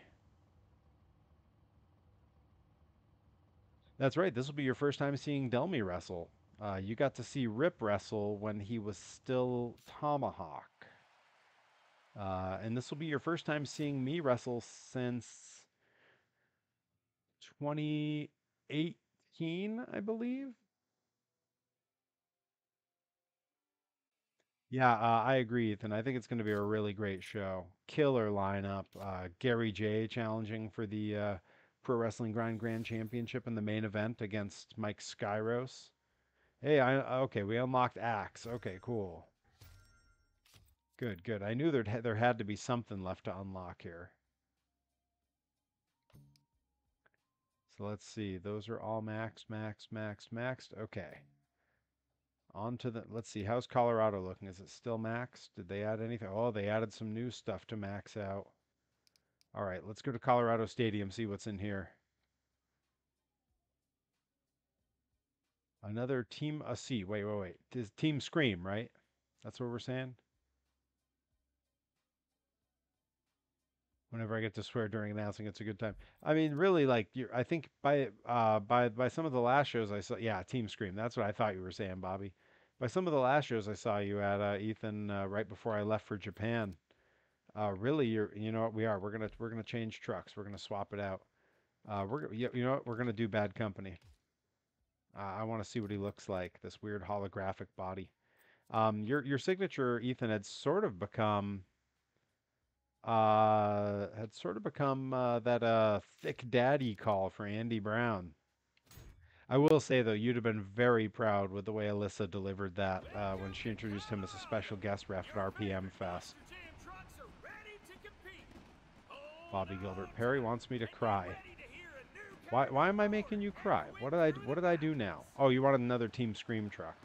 That's right. This will be your first time seeing Delmy wrestle. You got to see Rip wrestle when he was still Tomahawk. And this will be your first time seeing me wrestle since 2018, I believe. Yeah, I agree, Ethan. I think it's going to be a really great show. Killer lineup. Gary J challenging for the Pro Wrestling Grind Grand Championship in the main event against Mike Skyros. Hey, okay, we unlocked Axe. Okay, cool. Good, good. I knew there had to be something left to unlock here. So let's see. Those are all maxed. Okay. On to the, let's see. How's Colorado looking? Is it still maxed? Did they add anything? Oh, they added some new stuff to max out. All right, let's go to Colorado Stadium, see what's in here. Another team, a C. Wait. This Team Scream, right? That's what we're saying? Whenever I get to swear during announcing, it's a good time. I mean, really, like I think by some of the last shows I saw, yeah, Team Scream. That's what I thought you were saying, Bobby. By some of the last shows I saw you at, Ethan, right before I left for Japan. Really, you know what we are. We're gonna change trucks. We're gonna swap it out. You know what? We're gonna do Bad Company. I want to see what he looks like. This weird holographic body. Your signature, Ethan, had sort of become that thick daddy call for Andy Brown. I will say though, you'd have been very proud with the way Alyssa delivered that when she introduced him as a special guest ref at RPM Fest. Monster Jam trucks are ready to compete. Hold Bobby Gilbert on, Perry wants me to and get cry. ready to hear a new Why am I category making you cry? and What did I do now? Oh, you wanted another Team Scream truck.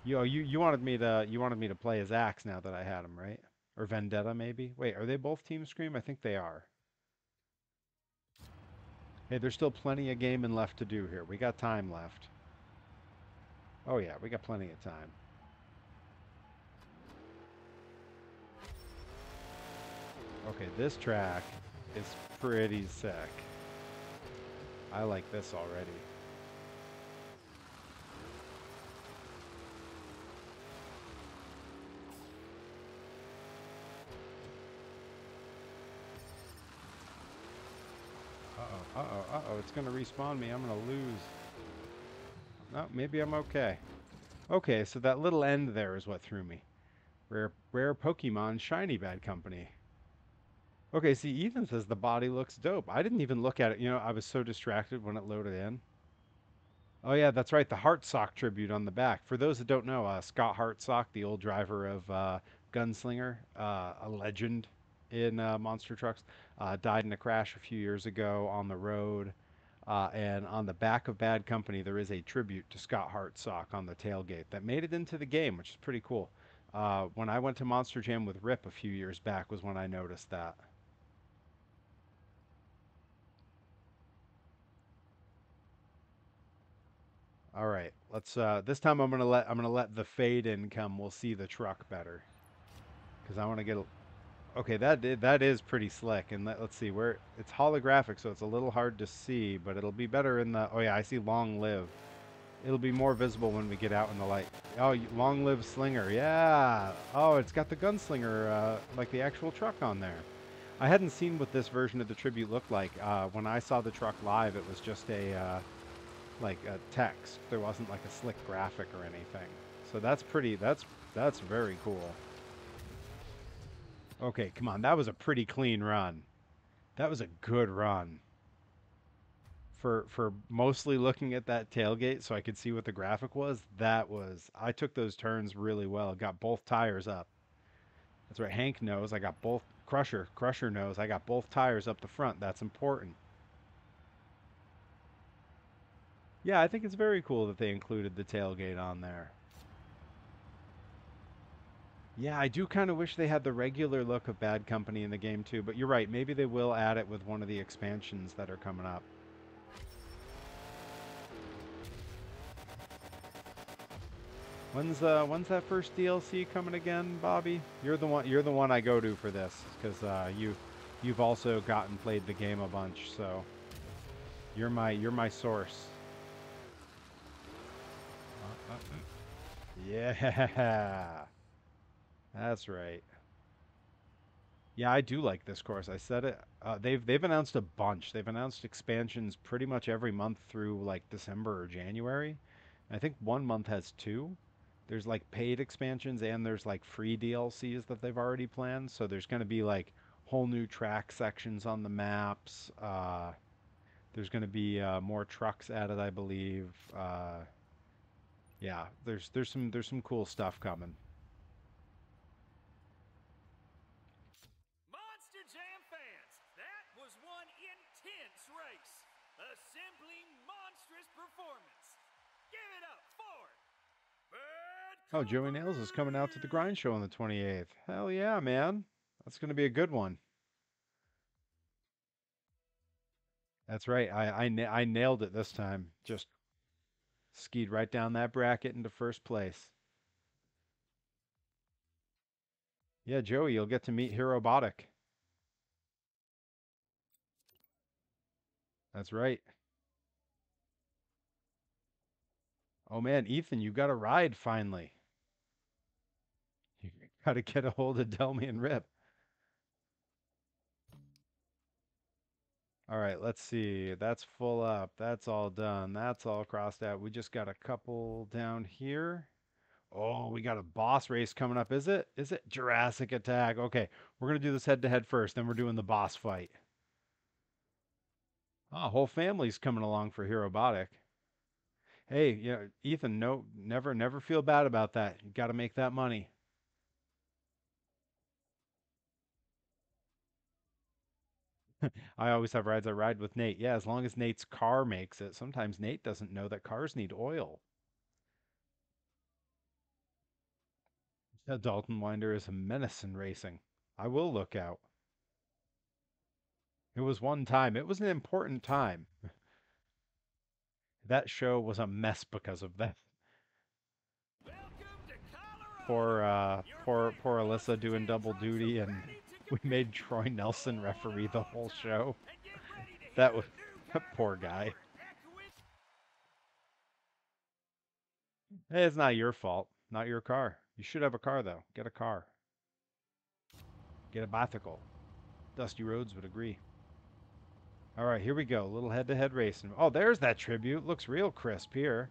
You wanted me to play as Axe now that I had him, right? Or Vendetta maybe? Wait, are they both Team Scream? I think they are. Hey, there's still plenty of gaming left to do here. We got time left. Oh yeah, we got plenty of time. Okay, this track is pretty sick. I like this already. It's gonna respawn me. I'm gonna lose. No, maybe I'm okay. Okay, so that little end there is what threw me. Rare Pokemon Shiny Bad Company. Okay, see, Ethan says the body looks dope. I didn't even look at it. You know, I was so distracted when it loaded in. Oh yeah, that's right. The Hartsock tribute on the back. For those that don't know, Scott Hartsock, the old driver of Gunslinger, a legend in monster trucks, died in a crash a few years ago on the road. And on the back of Bad Company, there is a tribute to Scott Hartsock on the tailgate that made it into the game, which is pretty cool. When I went to Monster Jam with Rip a few years back was when I noticed that. All right, let's. This time I'm gonna let the fade in come. We'll see the truck better because I want to get. Okay, that is pretty slick. And let's see where it's holographic, so it's a little hard to see, but it'll be better in the. Oh yeah, I see Long Live. It'll be more visible when we get out in the light. Oh, Long Live Slinger. Yeah. Oh, it's got the gunslinger, like the actual truck on there. I hadn't seen what this version of the tribute looked like. When I saw the truck live, it was just like a text. There wasn't like a slick graphic or anything. So that's pretty. That's very cool. Okay, come on. That was a pretty clean run. That was a good run. For mostly looking at that tailgate so I could see what the graphic was, that was I took those turns really well. Got both tires up. That's right. Hank knows I got both. Crusher knows I got both tires up the front. That's important. Yeah, I think it's very cool that they included the tailgate on there. Yeah, I do kind of wish they had the regular look of Bad Company in the game too, but you're right. Maybe they will add it with one of the expansions that are coming up. When's that first DLC coming again, Bobby? You're the one I go to for this because you've also gotten played the game a bunch, so you're my source. Yeah, that's right. Yeah, I do like this course. I said it. They've announced a bunch. They've announced expansions pretty much every month through like December or January. I think one month has two. There's like paid expansions and there's like free DLCs that they've already planned. So there's going to be like whole new track sections on the maps. There's going to be more trucks added, I believe. Yeah, there's some cool stuff coming. Monster Jam fans, that was one intense race. A simply monstrous performance. Give it up for Bad Oh, Joey Nails is coming out to the Company! grind show on the 28th. Hell yeah, man. That's going to be a good one. That's right. I nailed it this time. Just skied right down that bracket into first place. Yeah, Joey, you'll get to meet Herobotic. That's right. Oh man, Ethan, you got a ride finally. You got to get a hold of Delmy and Rip. All right, let's see. That's full up. That's all done. That's all crossed out. We just got a couple down here. Oh, we got a boss race coming up. Is it? Is it Jurassic Attack? Okay, we're gonna do this head to head first. Then we're doing the boss fight. Oh, whole family's coming along for Herobotic. Hey, Ethan, no, never feel bad about that. You got to make that money. I always have rides I ride with Nate. Yeah, as long as Nate's car makes it. Sometimes Nate doesn't know that cars need oil. A Dalton Winder is a menace in racing. I will look out. It was one time. It was an important time. That show was a mess because of that. Welcome to Poor, Colorado! Your poor favorite Alyssa Monster doing Jam double trucks duty, are and ready to we compete. made Troy Nelson Hold referee the on, whole show. fellas, and get ready to That hear was a new kind of poor guy. roar echoing. Hey, it's not your fault. Not your car. You should have a car though. Get a car. Get a bicycle. Dusty Rhodes would agree. All right, here we go. Little head-to-head racing. Oh, there's that tribute. Looks real crisp here.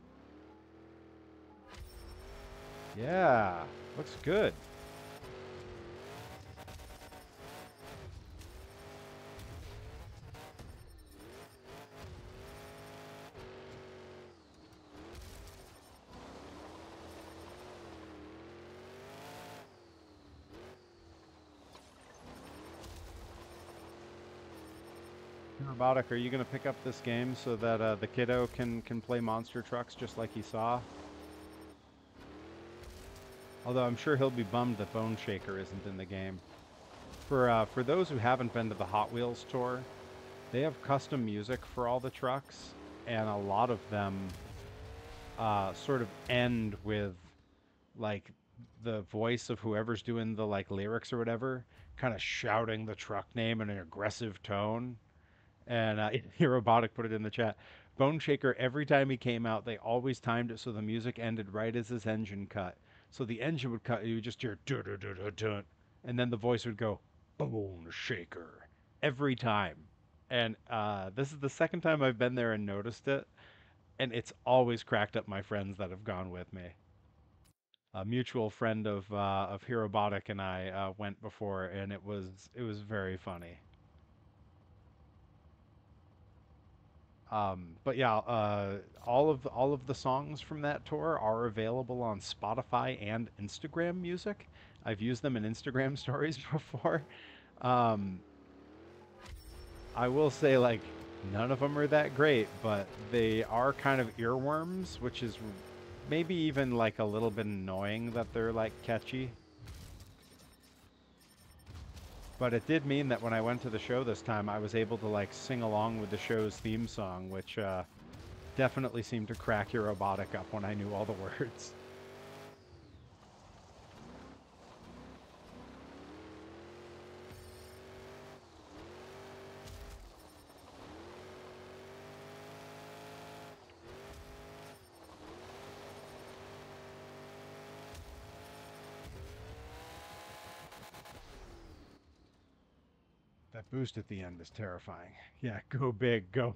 Yeah, looks good. Robotic, are you going to pick up this game so that the kiddo can play monster trucks just like he saw? Although I'm sure he'll be bummed that Bone Shaker isn't in the game. For those who haven't been to the Hot Wheels tour, they have custom music for all the trucks, and a lot of them sort of end with like the voice of whoever's doing the like lyrics or whatever, kind of shouting the truck name in an aggressive tone. And Robotic put it in the chat. Bone Shaker, every time he came out, they always timed it so the music ended right as his engine cut. So the engine would cut, you would just hear dun dun dun dun dun, and then the voice would go Bone Shaker every time. And this is the second time I've been there and noticed it, and it's always cracked up my friends that have gone with me. A mutual friend of Herobotic and I went before, and it was very funny. But yeah, all of the songs from that tour are available on Spotify and Instagram Music. I've used them in Instagram stories before. Um, I will say, like, none of them are that great, but they are kind of earworms, which is maybe even like a little bit annoying that they're like catchy. But it did mean that when I went to the show this time, I was able to like sing along with the show's theme song, which definitely seemed to crack your robotic up when I knew all the words. That boost at the end is terrifying. Yeah, go big, go.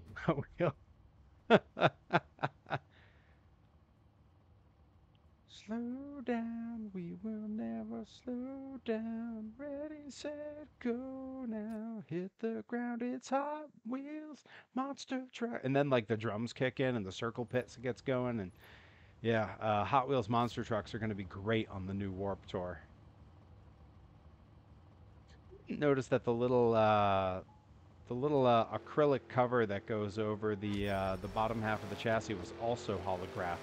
Slow down, we will never slow down. Ready, set, go now. Hit the ground, it's Hot Wheels, monster truck. And then like the drums kick in and the circle pits gets going. And yeah, Hot Wheels monster trucks are going to be great on the new Warp Tour. Notice that the little acrylic cover that goes over the bottom half of the chassis was also holographic.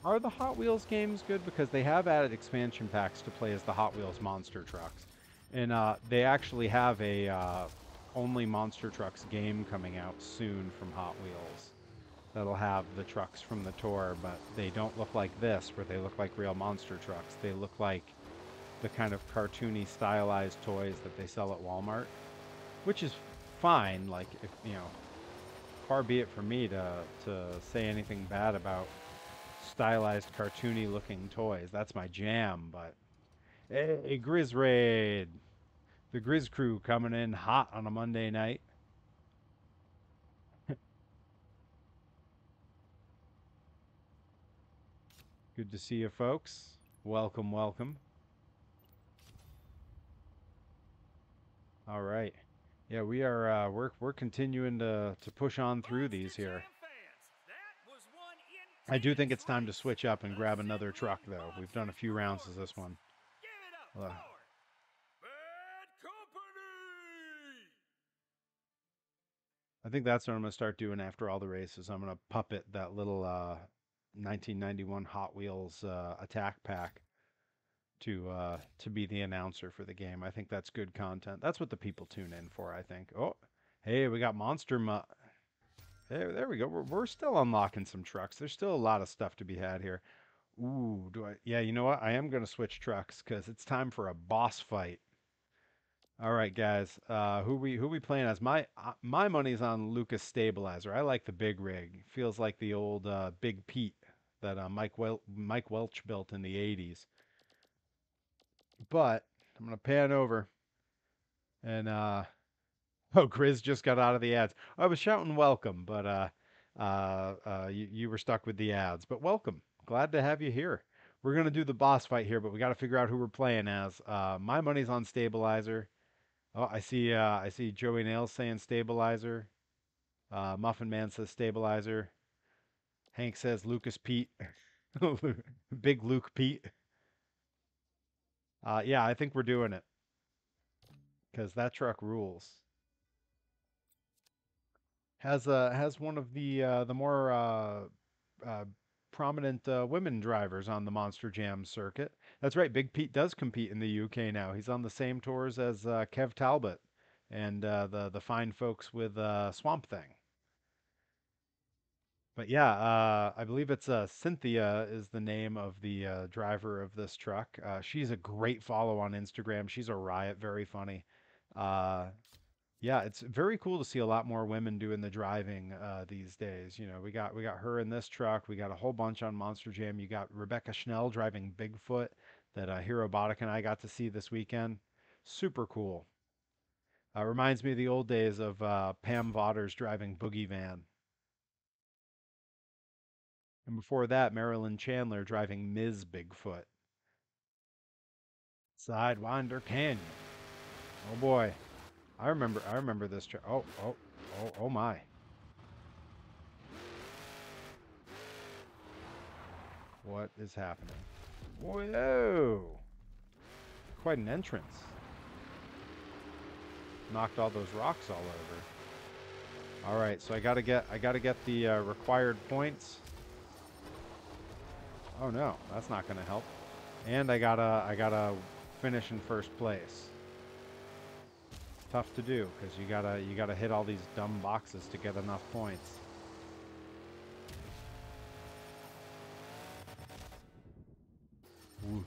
Are the Hot Wheels games good? Because they have added expansion packs to play as the Hot Wheels monster trucks, and they actually have a only monster trucks game coming out soon from Hot Wheels. That'll have the trucks from the tour, but they don't look like this, where they look like real monster trucks. They look like the kind of cartoony, stylized toys that they sell at Walmart, which is fine. Like, if you know, far be it from me to say anything bad about stylized, cartoony looking toys. That's my jam. But hey, Grizz Raid, the Grizz crew coming in hot on a Monday night. Good to see you, folks. Welcome, welcome. All right. Yeah, we are. We're continuing to push on through Monster these here. Jam fans, that was one I do think intense it's time to race. switch up and grab another Assembly truck, though. We've done a Monsters few rounds as this performance. one. Give it up Uh, for Bad Company! I think that's what I'm gonna start doing after all the races. I'm gonna puppet that little 1991 Hot Wheels attack pack to be the announcer for the game. I think that's good content. That's what the people tune in for, I think. Oh, hey, we got there we go. We're still unlocking some trucks. There's still a lot of stuff to be had here. Ooh, do I? Yeah, you know what? I am gonna switch trucks because it's time for a boss fight. All right, guys. Who we playing as? My money's on Lucas Stabilizer. I like the big rig. Feels like the old Big Pete that Mike Welch built in the '80s. But I'm gonna pan over and oh, Grizz just got out of the ads. I was shouting welcome, but you were stuck with the ads. But welcome. Glad to have you here. We're gonna do the boss fight here, but we got to figure out who we're playing as. My money's on Stabilizer. Oh, I see Joey Nails saying Stabilizer. Muffin Man says Stabilizer. Hank says Lucas Pete. Big Luke Pete. Yeah, I think we're doing it because that truck rules. Has one of the more uh, prominent women drivers on the Monster Jam circuit. That's right. Big Pete does compete in the UK now. He's on the same tours as Kev Talbot and the fine folks with Swamp Thing. But yeah, I believe it's Cynthia is the name of the driver of this truck. She's a great follow on Instagram. She's a riot, very funny. Uh, yeah, it's very cool to see a lot more women doing the driving these days. You know, we got her in this truck. We got a whole bunch on Monster Jam. You got Rebecca Schnell driving Bigfoot that Hero Botic and I got to see this weekend. Super cool. Reminds me of the old days of Pam Vaughters driving Boogie Van. And before that, Marilyn Chandler driving Ms. Bigfoot. Sidewinder Canyon. Oh boy. I remember this truck. Oh, Oh my. What is happening? Whoa! Quite an entrance. Knocked all those rocks all over. All right, so I gotta get the required points. Oh no, that's not gonna help. And I gotta finish in first place. Tough to do because you gotta hit all these dumb boxes to get enough points. Whoosh.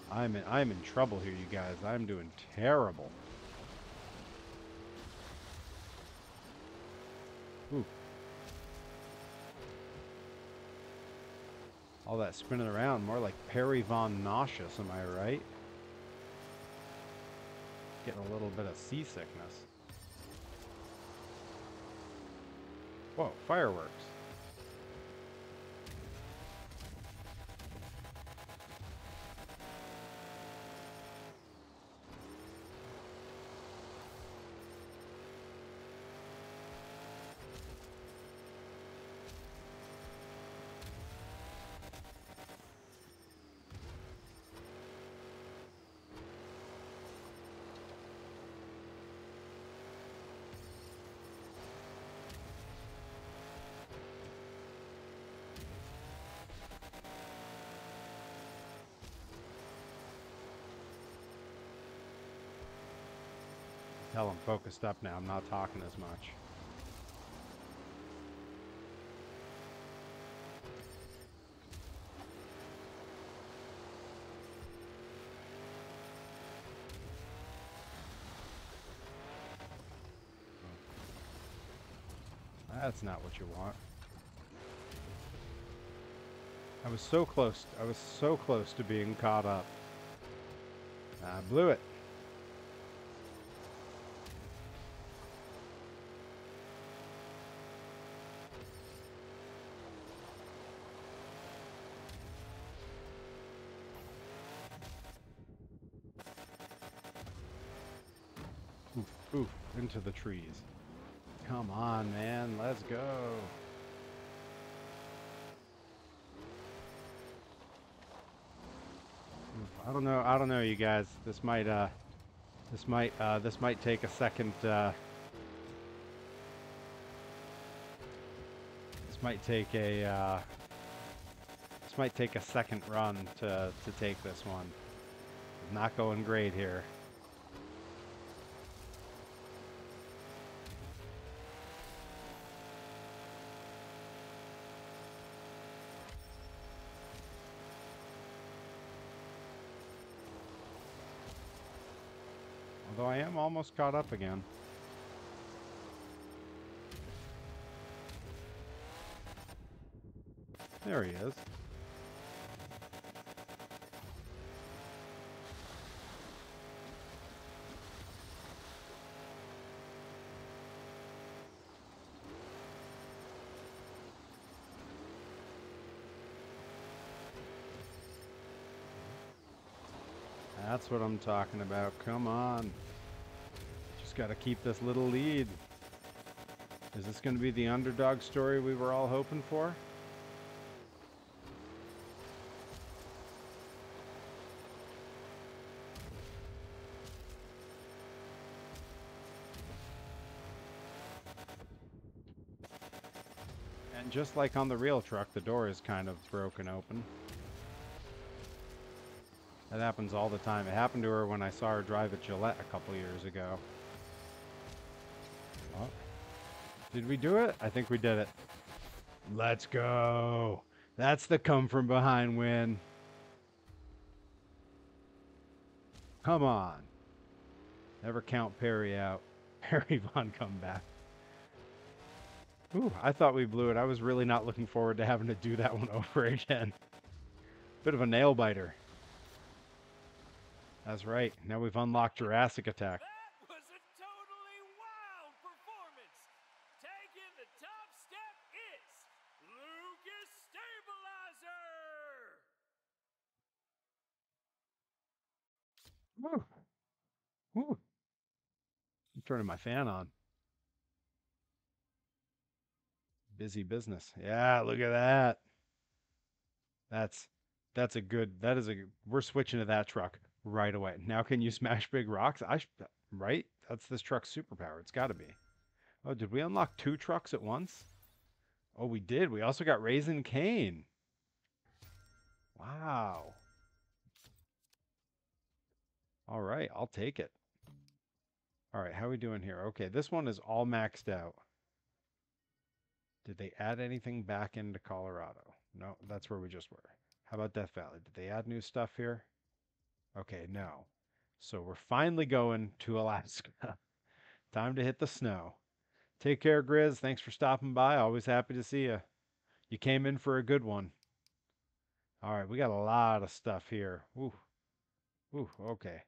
I'm in trouble here, you guys. I'm doing terrible. Ooh. All that spinning around, more like Perry Von Nauseous, am I right? Getting a little bit of seasickness. Whoa, fireworks. Hell, I'm focused up now. I'm not talking as much. That's not what you want. I was so close. I was so close to being caught up. I blew it. Oof, oof, into the trees. Come on, man, let's go. Oof, I don't know, you guys. This might take a second, this might take a second run to take this one. Not going great here. Although I am almost caught up again. There he is. That's what I'm talking about. Come on. Just got to keep this little lead. Is this going to be the underdog story we were all hoping for? And just like on the real truck, the door is kind of broken open. That happens all the time. It happened to her when I saw her drive at Gillette a couple years ago. Oh. Did we do it? I think we did it. Let's go. That's the come from behind win. Come on. Never count Perry out. Perry Von come back. Ooh, I thought we blew it. I was really not looking forward to having to do that one over again. Bit of a nail biter. That's right. Now we've unlocked Jurassic Attack. That was a totally wild performance. Taking the top step is Lucas Stabilizer. Woo. Woo. I'm turning my fan on. Busy business. Yeah, look at that. That's that's a good. That is a. We're switching to that truck right away. Now, can you smash big rocks? Right. That's this truck's superpower. It's got to be. Oh, did we unlock two trucks at once? Oh, we did. We also got Raisin Cane. Wow. All right, I'll take it. All right, how are we doing here? Okay, this one is all maxed out. Did they add anything back into Colorado? No, that's where we just were. How about Death Valley? Did they add new stuff here? Okay, no. So we're finally going to Alaska. Time to hit the snow. Take care, Grizz. Thanks for stopping by. Always happy to see you. You came in for a good one. All right, we got a lot of stuff here. Ooh, ooh, okay.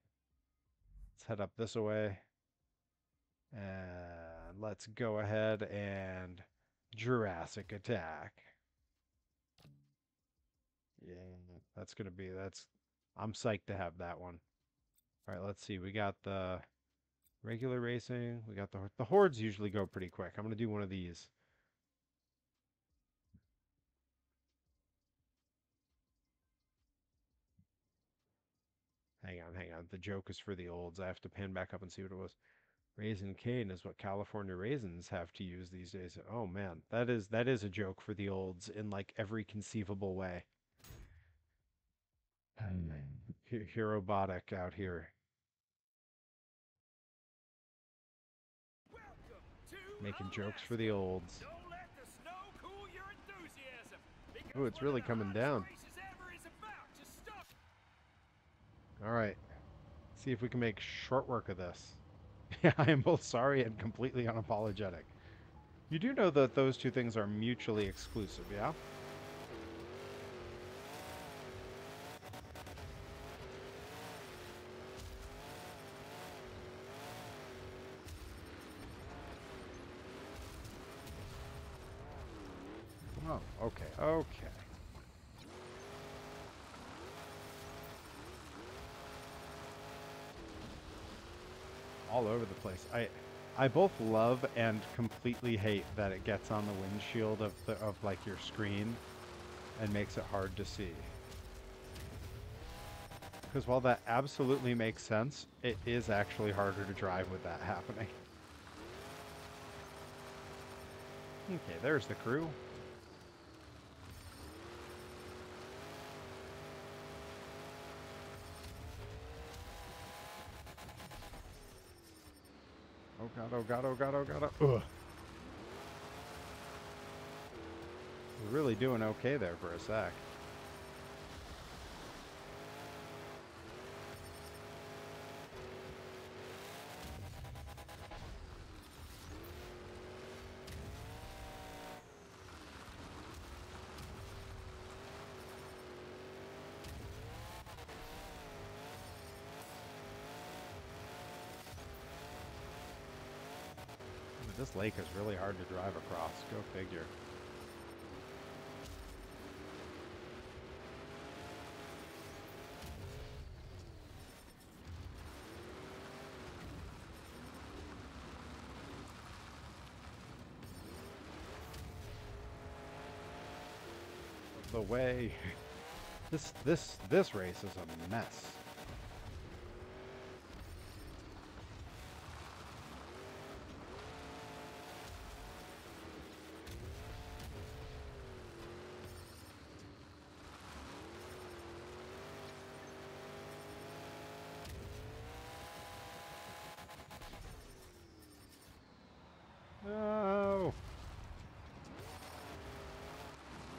Let's head up this way. And let's go ahead and Jurassic Attack. Yeah, I'm psyched to have that one. All right, let's see. We got the regular racing. We got the hordes usually go pretty quick. I'm gonna do one of these. Hang on. The joke is for the olds. I have to pan back up and see what it was. Raisin cane is what California raisins have to use these days. Oh man, that is a joke for the olds in like every conceivable way. Herobotic out here. Welcome to Making jokes for the Alaska. olds. Don't let the snow cool your enthusiasm. Because Oh, it's one of really the coming hottest down. races ever is about to start. All right. See if we can make short work of this. Yeah, I am both sorry and completely unapologetic. You do know that those two things are mutually exclusive, yeah? Oh, okay, okay. All over the place. I both love and completely hate that it gets on the windshield of like your screen and makes it hard to see. Because while that absolutely makes sense, it is actually harder to drive with that happening. Okay, there's the crew. Oh god, oh god, oh god, oh god. Ugh. We're really doing okay there for a sec. This lake is really hard to drive across. Go figure. The way this race is a mess. No.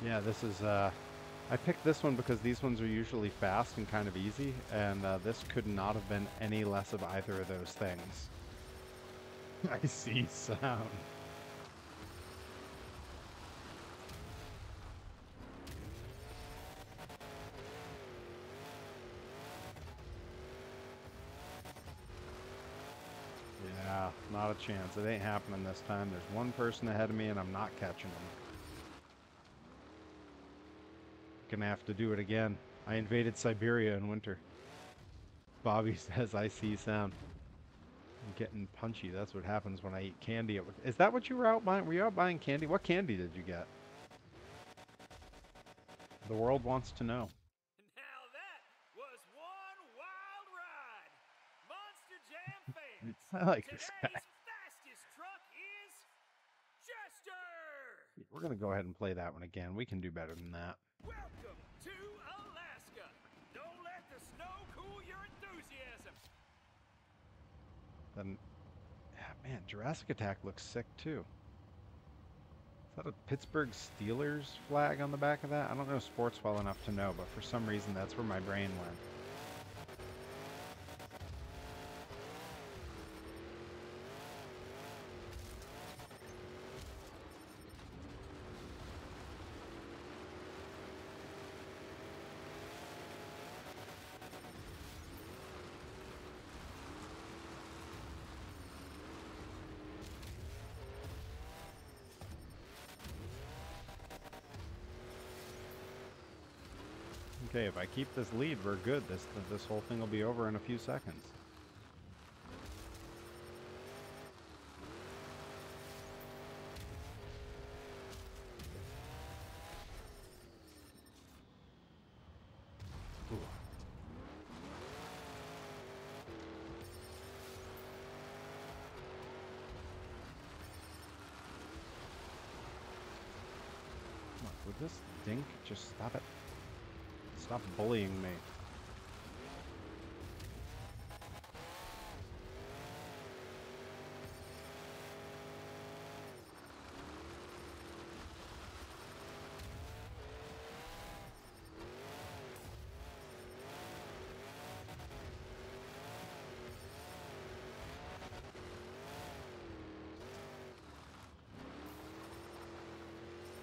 Yeah, this is I picked this one because these ones are usually fast and kind of easy, and this could not have been any less of either of those things. I see sound. Yeah, not a chance. It ain't happening this time. There's one person ahead of me, and I'm not catching them. Gonna have to do it again. I invaded Siberia in winter. Bobby says, I see sound. I'm getting punchy. That's what happens when I eat candy. Is that what you were out buying? Were you out buying candy? What candy did you get? The world wants to know. Now that was one wild ride. Monster Jam fans, I like this guy. today's fastest truck is Chester. We're going to go ahead and play that one again. We can do better than that. Welcome to Alaska. Don't let the snow cool your enthusiasm. Then, yeah, man, Jurassic Attack looks sick too. Is that a Pittsburgh Steelers flag on the back of that? I don't know sports well enough to know, but for some reason that's where my brain went. Okay, if I keep this lead, we're good. This whole thing will be over in a few seconds. Ooh. Come on, would this dink just stop it? Stop bullying me.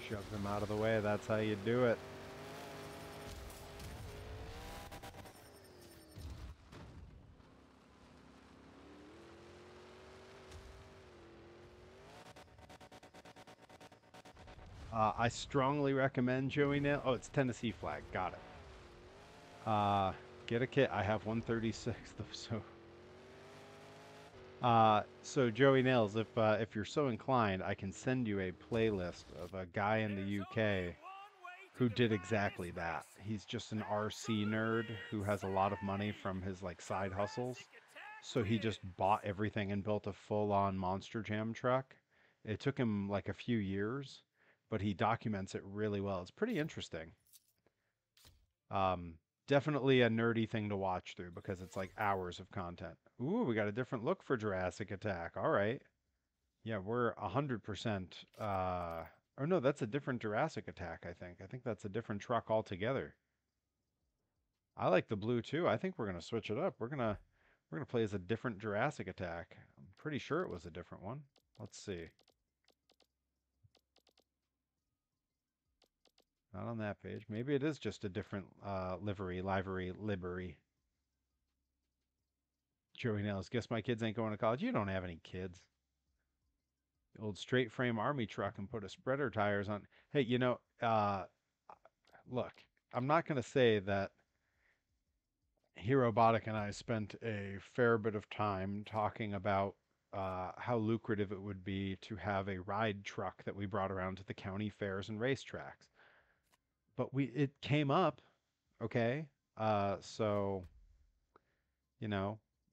Shove them out of the way. That's how you do it. I strongly recommend Joey Nail. Oh, it's Tennessee flag. Got it. Get a kit. I have 136. So Joey Nails, if you're so inclined, I can send you a playlist of a guy in the UK who did exactly that. He's just an RC nerd who has a lot of money from his like side hustles. So he just bought everything and built a full-on Monster Jam truck. It took him like a few years, but he documents it really well. It's pretty interesting. Definitely a nerdy thing to watch through because it's like hours of content. Ooh, we got a different look for Jurassic Attack. All right. Yeah, we're 100%. Or no, that's a different Jurassic Attack, I think. I think that's a different truck altogether. I like the blue too. I think we're gonna switch it up. We're gonna play as a different Jurassic Attack. I'm pretty sure it was a different one. Let's see. Not on that page. Maybe it is just a different livery. Joey Nails. Guess my kids ain't going to college. You don't have any kids. The old straight frame army truck and put a spreader tires on. Hey, look, I'm not going to say that Herobotic and I spent a fair bit of time talking about how lucrative it would be to have a ride truck that we brought around to the county fairs and racetracks. But it came up, okay? So,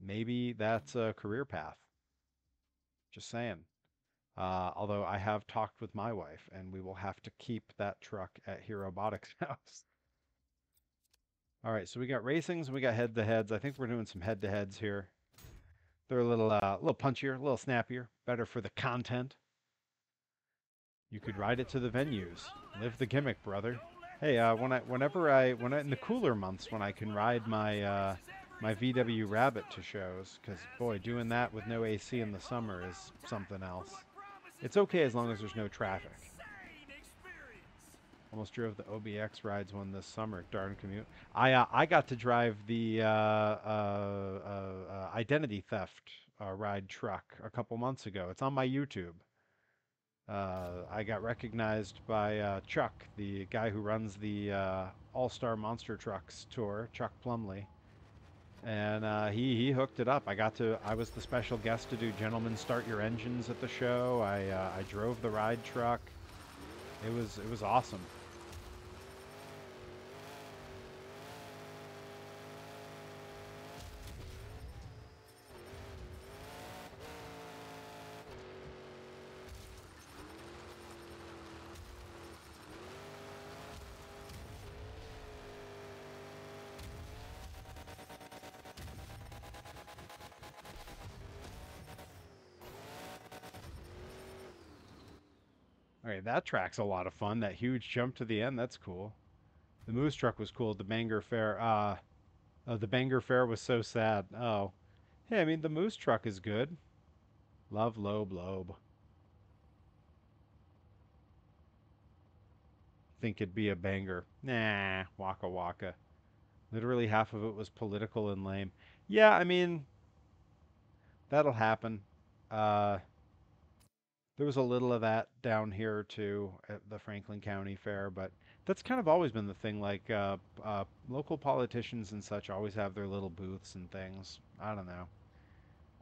maybe that's a career path. Just saying. Although I have talked with my wife, and we will have to keep that truck at Herobotic's house. All right, so we got racings, and we got head-to-heads. I think we're doing some head-to-heads here. They're a little punchier, a little snappier, better for the content. You could ride it to the venues. Live the gimmick, brother. Hey, whenever in the cooler months when I can ride my my VW Rabbit to shows, because boy, doing that with no AC in the summer is something else. It's okay as long as there's no traffic. Almost drove the OBX rides one this summer. Darn commute. I got to drive the identity theft ride truck a couple months ago. It's on my YouTube. I got recognized by Chuck, the guy who runs the All-Star Monster Trucks tour, Chuck Plumley. and he hooked it up. I was the special guest to do "Gentlemen, Start Your Engines" at the show. I drove the ride truck. It was awesome. All right, that track's a lot of fun. That huge jump to the end, that's cool. The Moose Truck was cool. The Bangor Fair, the Bangor Fair was so sad. Oh, hey, I mean the Moose Truck is good. Love Loeb Loeb. Think it'd be a banger. Nah, waka waka. Literally half of it was political and lame. Yeah, I mean that'll happen. Uh, there was a little of that down here too at the Franklin County Fair, but that's kind of always been the thing. Like local politicians and such always have their little booths and things. I don't know.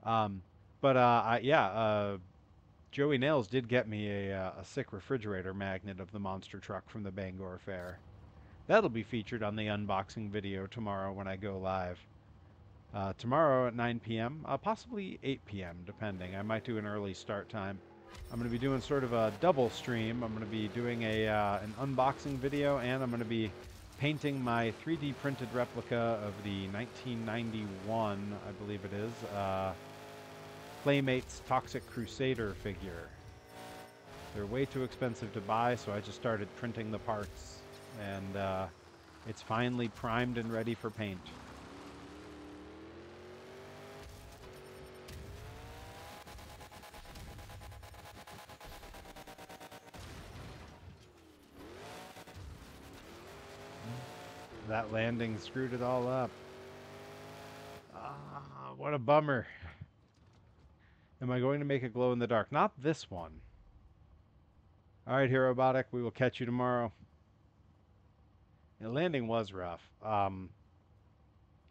Um, but yeah, Joey Nails did get me a sick refrigerator magnet of the monster truck from the Bangor Fair. That'll be featured on the unboxing video tomorrow when I go live. Tomorrow at 9 p.m., possibly 8 p.m., depending. I might do an early start time. I'm going to be doing sort of a double stream. I'm going to be doing an unboxing video, and I'm going to be painting my 3D printed replica of the 1991, I believe it is, Playmates Toxic Crusader figure. They're way too expensive to buy, so I just started printing the parts, and it's finally primed and ready for paint. That landing screwed it all up. Ah, what a bummer. Am I going to make a glow in the dark? Not this one. All right, Herobotic, we will catch you tomorrow. The landing was rough.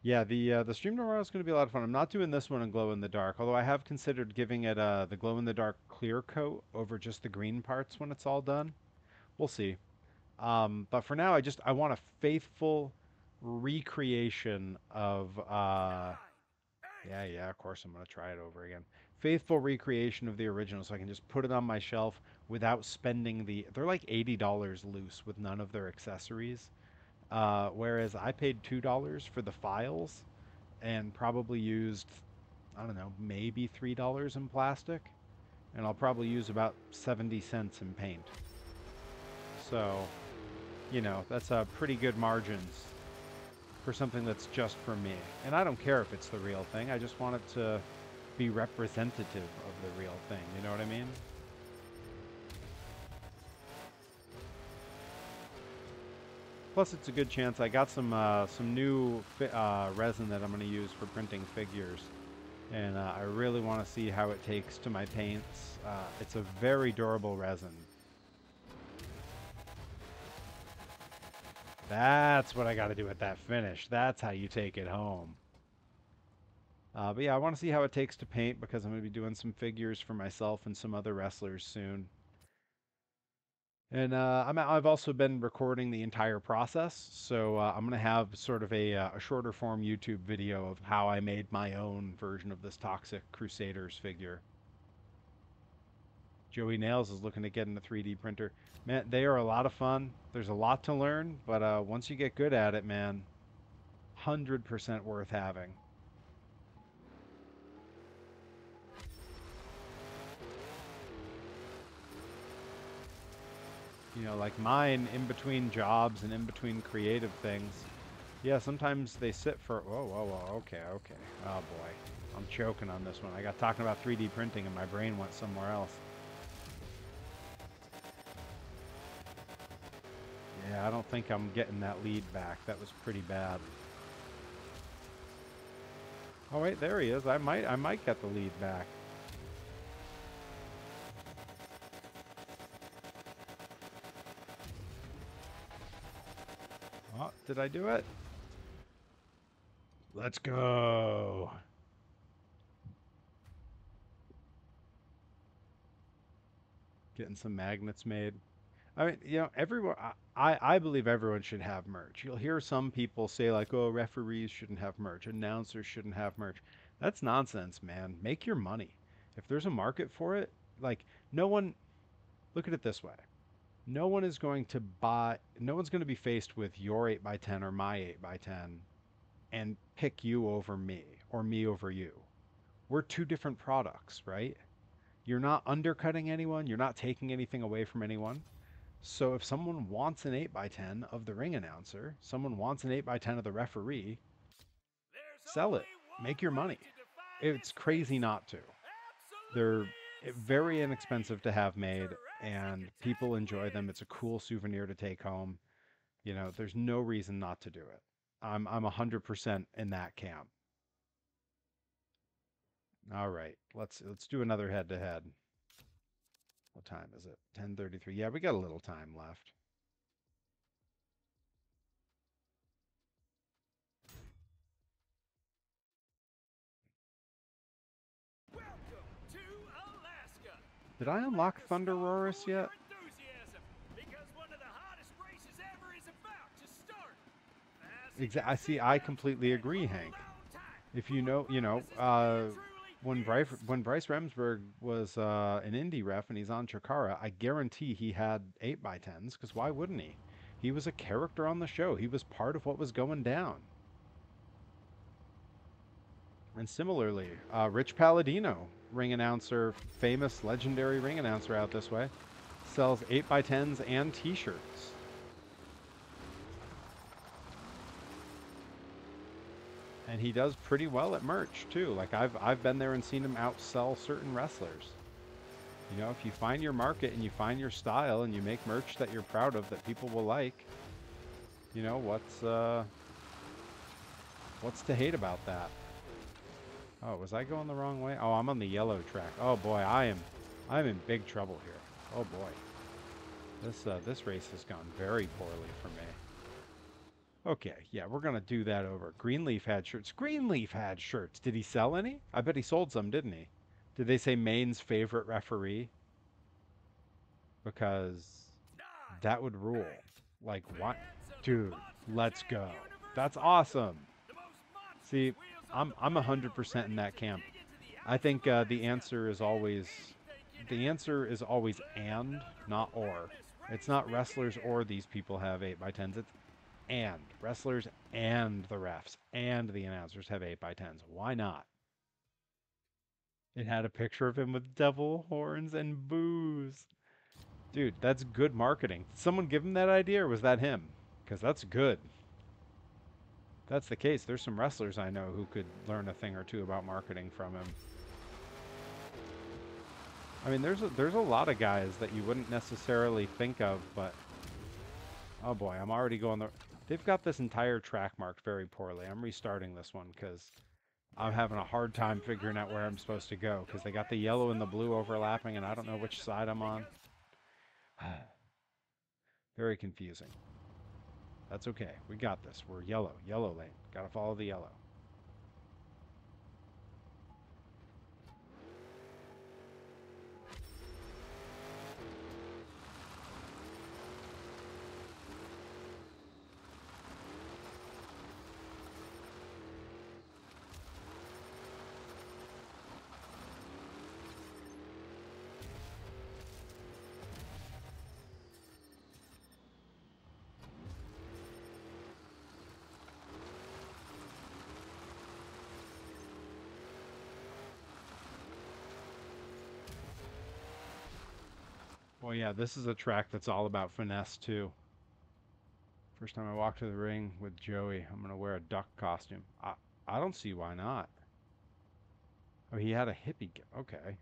Yeah, the stream tomorrow is going to be a lot of fun. I'm not doing this one in glow in the dark, although I have considered giving it the glow in the dark clear coat over just the green parts when it's all done. We'll see. But for now, I want a faithful recreation of yeah, of course I'm gonna try it over again. Faithful recreation of the original, so I can just put it on my shelf without spending they're like $80 loose with none of their accessories. Whereas I paid $2 for the files and probably used, I don't know, maybe $3 in plastic, and I'll probably use about 70 cents in paint. So, that's pretty good margins for something that's just for me. And I don't care if it's the real thing. I just want it to be representative of the real thing. You know what I mean? Plus, it's a good chance. I got some new resin that I'm going to use for printing figures, and I really want to see how it takes to my paints. It's a very durable resin. That's what I got to do at that finish. That's how you take it home. But yeah, I want to see how it takes to paint because I'm going to be doing some figures for myself and some other wrestlers soon. And I've also been recording the entire process, so I'm going to have sort of a shorter form YouTube video of how I made my own version of this Toxic Crusaders figure. Joey Nails is looking to get in a 3D printer. Man, they are a lot of fun. There's a lot to learn, but once you get good at it, man, 100% worth having. Like mine, in between jobs and in between creative things. Yeah, sometimes they sit for, whoa, okay. Oh boy, I'm choking on this one. I got talking about 3D printing and my brain went somewhere else. Yeah, I don't think I'm getting that lead back. That was pretty bad. Oh wait, there he is. I might get the lead back. Oh, did I do it? Let's go. Getting some magnets made. I mean, everyone. I believe everyone should have merch. You'll hear some people say like, "Oh, referees shouldn't have merch. Announcers shouldn't have merch." That's nonsense, man. Make your money. If there's a market for it, like no one. Look at it this way. No one is going to buy. No one's going to be faced with your 8x10 or my 8x10 and pick you over me or me over you. We're two different products, right? You're not undercutting anyone. You're not taking anything away from anyone. So if someone wants an 8x10 of the ring announcer, someone wants an 8x10 of the referee, There's sell it. only one Make your way money. to define It's this crazy race. not to. They're Absolutely very insane! inexpensive to have made, Jurassic and Attack people enjoy them. It's a wins! cool souvenir to take home. There's no reason not to do it. I'm 100% in that camp. All right, let's do another head to head. What time is it? 10:33. Yeah, we got a little time left. Welcome to Alaska! Did I Don't let unlock the Thunder snow Roarus fool your yet? enthusiasm, because one of the hottest races ever is about to start. Exactly. I see. I completely agree, Hank. If you know, when Bryce Remsburg was an indie ref and he's on Chikara, I guarantee he had 8x10s because why wouldn't he? He was a character on the show. He was part of what was going down. And similarly, Rich Palladino, ring announcer, famous legendary ring announcer out this way, sells 8x10s and T-shirts. And he does pretty well at merch too. Like I've been there and seen him outsell certain wrestlers. If you find your market and you find your style and you make merch that you're proud of that people will like, what's to hate about that? Oh, was I going the wrong way? Oh, I'm on the yellow track. Oh boy, I'm in big trouble here. Oh boy. This race has gone very poorly for me. Okay, yeah, we're gonna do that over. Greenleaf had shirts. Greenleaf had shirts. Did he sell any? I bet he sold some, didn't he? Did they say Maine's favorite referee? Because 9, that would rule. 8, Like, what? fans of the Dude, Monster let's Jam go. universe, That's welcome! awesome. The most monstrous See, wheels on I'm the I'm planet are 100% in ready that to camp. dig into the I ice of think the Alaska, answer is and always anything can the happen. answer is always Let and, another not or. relentless It's race not wrestlers begin! or these people have 8x10s. It's and wrestlers and the refs and the announcers have 8x10s. Why not? It had a picture of him with devil horns and booze. Dude, that's good marketing. Did someone give him that idea or was that him? Because that's good. If that's the case, there's some wrestlers I know who could learn a thing or two about marketing from him. I mean, there's a lot of guys that you wouldn't necessarily think of, but oh boy, I'm already going the. They've got this entire track marked very poorly. I'm restarting this one because I'm having a hard Welcome to time figuring out where I'm Alaska! supposed to go because they Don't got let the the yellow and the snow blue fool your overlapping, and I don't know which enthusiasm, side I'm on. because Very confusing. That's okay. We got this. We're yellow. Yellow lane. Gotta follow the yellow. Well, yeah, this is a track that's all about finesse too. First time I walk to the ring with Joey, I'm gonna wear a duck costume. I don't see why not. Oh, he had a hippie. Okay.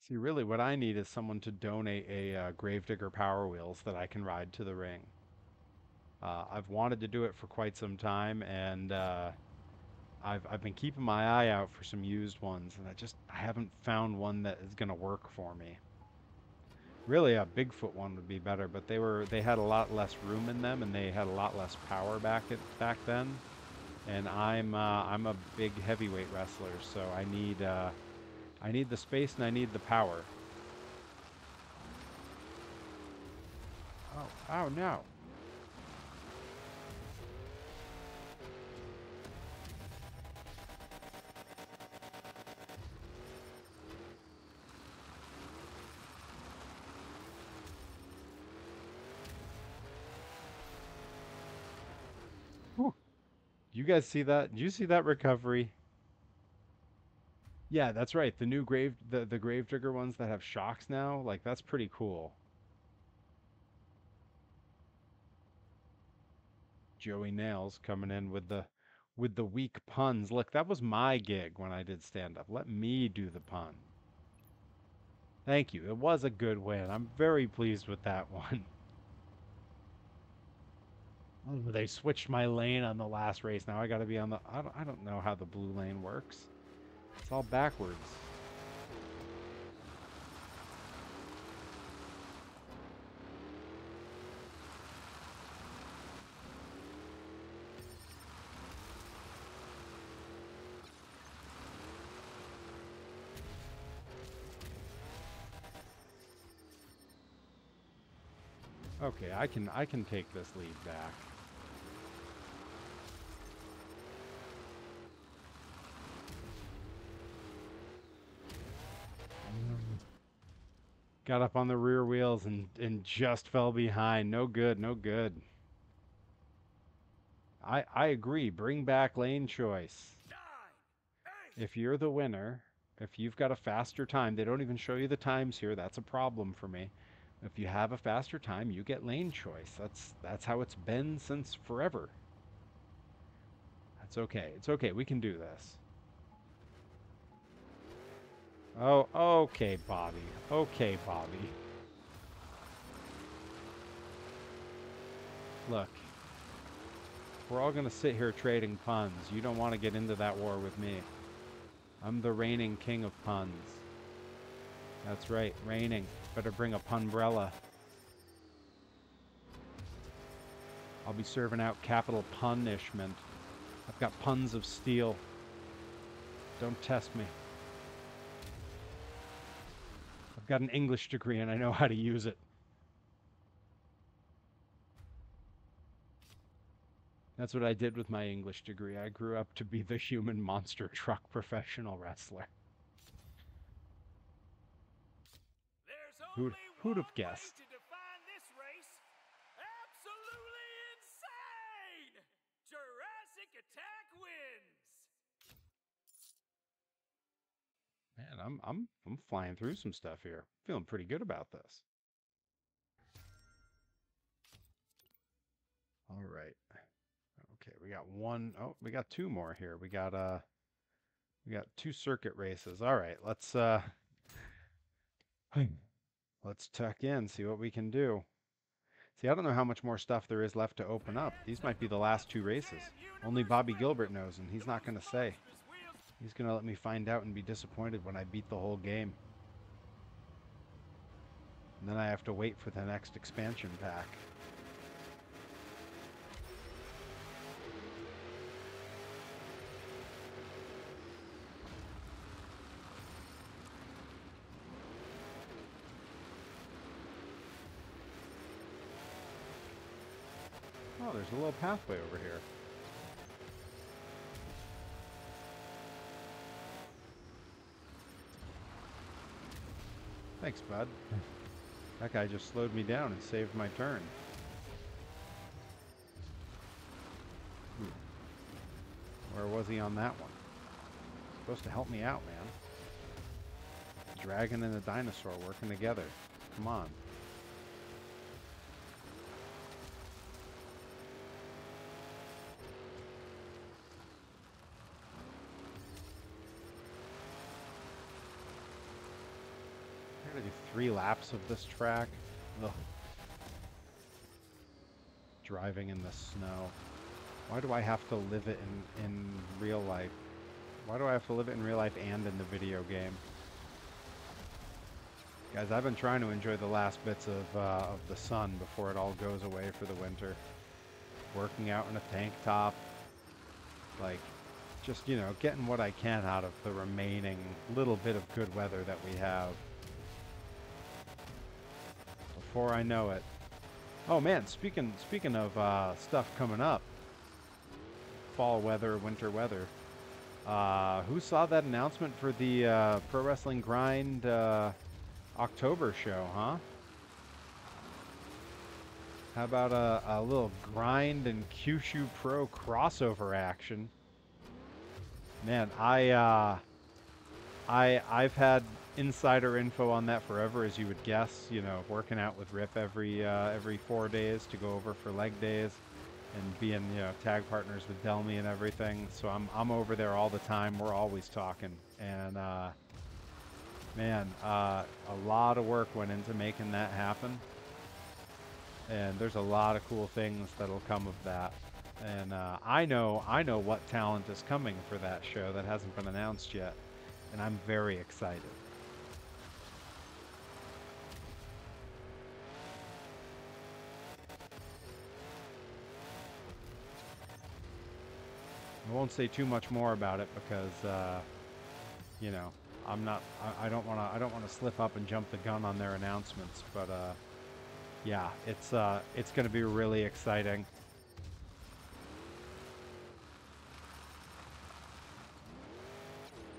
See, really, what I need is someone to donate a Gravedigger Power Wheels that I can ride to the ring. I've wanted to do it for quite some time, and I've been keeping my eye out for some used ones, and I haven't found one that is gonna work for me. Really, a Bigfoot one would be better, but they had a lot less room in them, and they had a lot less power back then. And I'm a big heavyweight wrestler, so I need the space and I need the power. Oh no. Whew. You guys see that? Did you see that recovery? Yeah, that's right. The Gravedigger ones that have shocks now, like that's pretty cool. Joey Nails coming in with the weak puns. Look, that was my gig when I did stand up. Let me do the pun. Thank you. It was a good win. I'm very pleased with that one. Oh, they switched my lane on the last race. Now I got to be on the I don't know how the blue lane works. It's all backwards. Okay, I can take this lead back. Got up on the rear wheels and just fell behind. No good, no good. I agree. Bring back lane choice. If you're the winner, if you've got a faster time, they don't even show you the times here. That's a problem for me. If you have a faster time, you get lane choice. That's how it's been since forever. That's okay. It's okay. We can do this. Oh, okay, Bobby. Okay, Bobby. Look, we're all gonna sit here trading puns. You don't want to get into that war with me. I'm the reigning king of puns. That's right, reigning. Better bring a punbrella. I'll be serving out capital punishment. I've got puns of steel. Don't test me. I've got an English degree and I know how to use it. That's what I did with my English degree. I grew up to be the human monster truck professional wrestler. Who'd have guessed? To define this race. Absolutely insane! Jurassic Attack wins! Man, I'm flying through some stuff here. Feeling pretty good about this. All right. Okay, we got one. Oh, we got two more here. We got two circuit races. All right, let's tuck in, see what we can do. See, I don't know how much more stuff there is left to open up. These might be the last two races. Only Bobby Gilbert knows, and he's not going to say. He's going to let me find out and be disappointed when I beat the whole game. And then I have to wait for the next expansion pack. Oh, there's a little pathway over here. Thanks, bud. That guy just slowed me down and saved my turn. Where was he on that one? Supposed to help me out, man. Dragon and the dinosaur working together. Come on. I gotta do 3 laps of this track. Ugh. Driving in the snow. Why do I have to live it in real life? Why do I have to live it in real life and in the video game? Guys, I've been trying to enjoy the last bits of the sun before it all goes away for the winter. Working out in a tank top, like, just, you know, getting what I can out of the remaining little bit of good weather that we have. Before I know it. Oh man, speaking of stuff coming up, fall weather, winter weather. Who saw that announcement for the Pro Wrestling Grind October show, huh? How about a little Grind and Kyushu Pro crossover action? Man, I've had insider info on that forever, as you would guess. You know, working out with Rip every 4 days to go over for leg days, and being, you know, tag partners with Delmy and everything. So I'm over there all the time. We're always talking, and man, a lot of work went into making that happen, and there's a lot of cool things that'll come of that. And I know what talent is coming for that show that hasn't been announced yet, and I'm very excited. I won't say too much more about it because, you know, I don't want to slip up and jump the gun on their announcements. But yeah, it's going to be really exciting.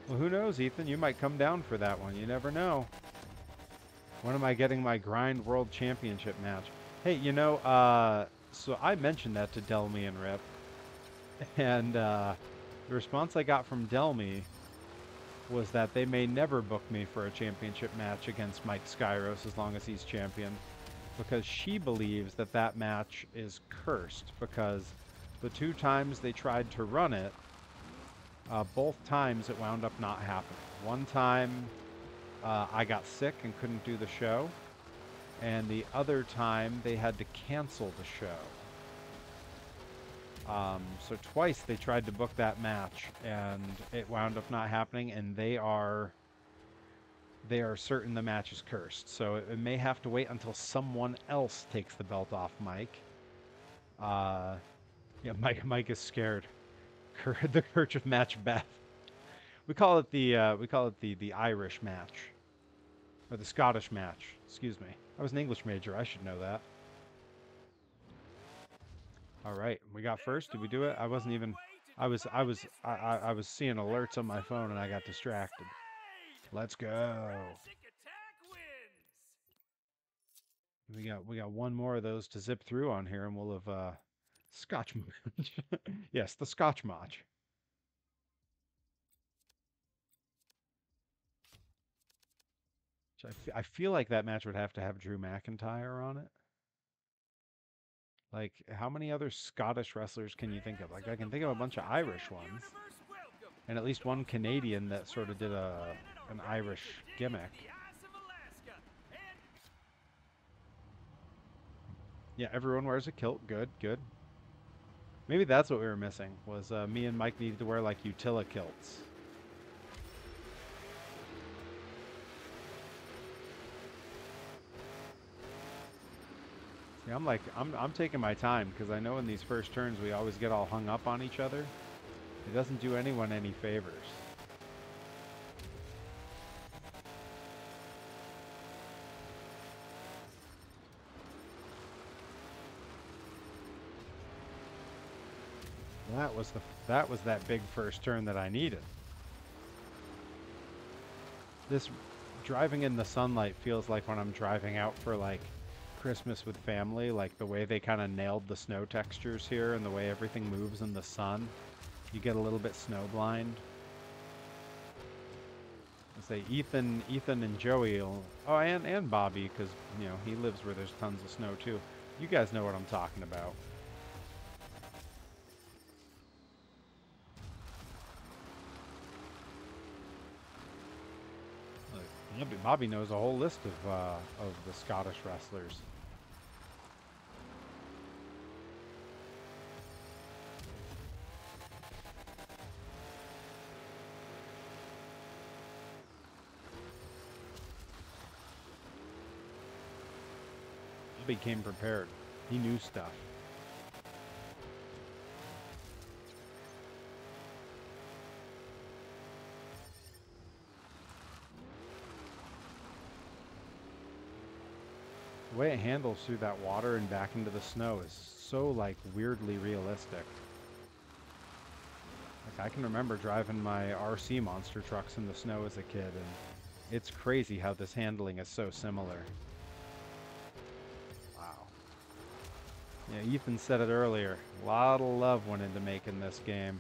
Well, who knows, Ethan? You might come down for that one. You never know. When am I getting my Grind World Championship match? Hey, you know, so I mentioned that to Delmy and Rip, and the response I got from Delmy was that they may never book me for a championship match against Mike Skyros as long as he's champion, because she believes that that match is cursed, because the 2 times they tried to run it, both times it wound up not happening. One time I got sick and couldn't do the show, and the other time they had to cancel the show. So twice they tried to book that match, and it wound up not happening, and they are certain the match is cursed. So it may have to wait until someone else takes the belt off Mike. Yeah, Mike is scared. The Church of Match Beth. We call it the Irish match, or the Scottish match. Excuse me. I was an English major. I should know that. All right, we got first. Did we do it? I wasn't even. I was seeing alerts on my phone and I got distracted. Let's go. Jurassic Attack wins. We got one more of those to zip through on here, and we'll have Scotch match. Yes, the Scotch match. I feel like that match would have to have Drew McIntyre on it. Like, how many other Scottish wrestlers can you think of? Like, I can think of a bunch of Irish ones, and at least one Canadian that sort of did an Irish gimmick. Yeah, everyone wears a kilt. Good, good. Maybe that's what we were missing, was me and Mike needed to wear, like, Utila kilts. See, I'm taking my time, because I know in these first turns we always get all hung up on each other. It doesn't do anyone any favors. That was that big first turn that I needed. This driving in the sunlight feels like when I'm driving out for, like, Christmas with family, like the way they kind of nailed the snow textures here and the way everything moves in the sun. You get a little bit snowblind. I say Ethan and Joey will, oh, and Bobby, because, you know, he lives where there's tons of snow too. You guys know what I'm talking about. Bobby knows a whole list of the Scottish wrestlers. probably came prepared. He knew stuff. The way it handles through that water and back into the snow is so, like, weirdly realistic. Like, I can remember driving my RC monster trucks in the snow as a kid, and it's crazy how this handling is so similar. Wow. Yeah, Ethan said it earlier. A lot of love went into making this game.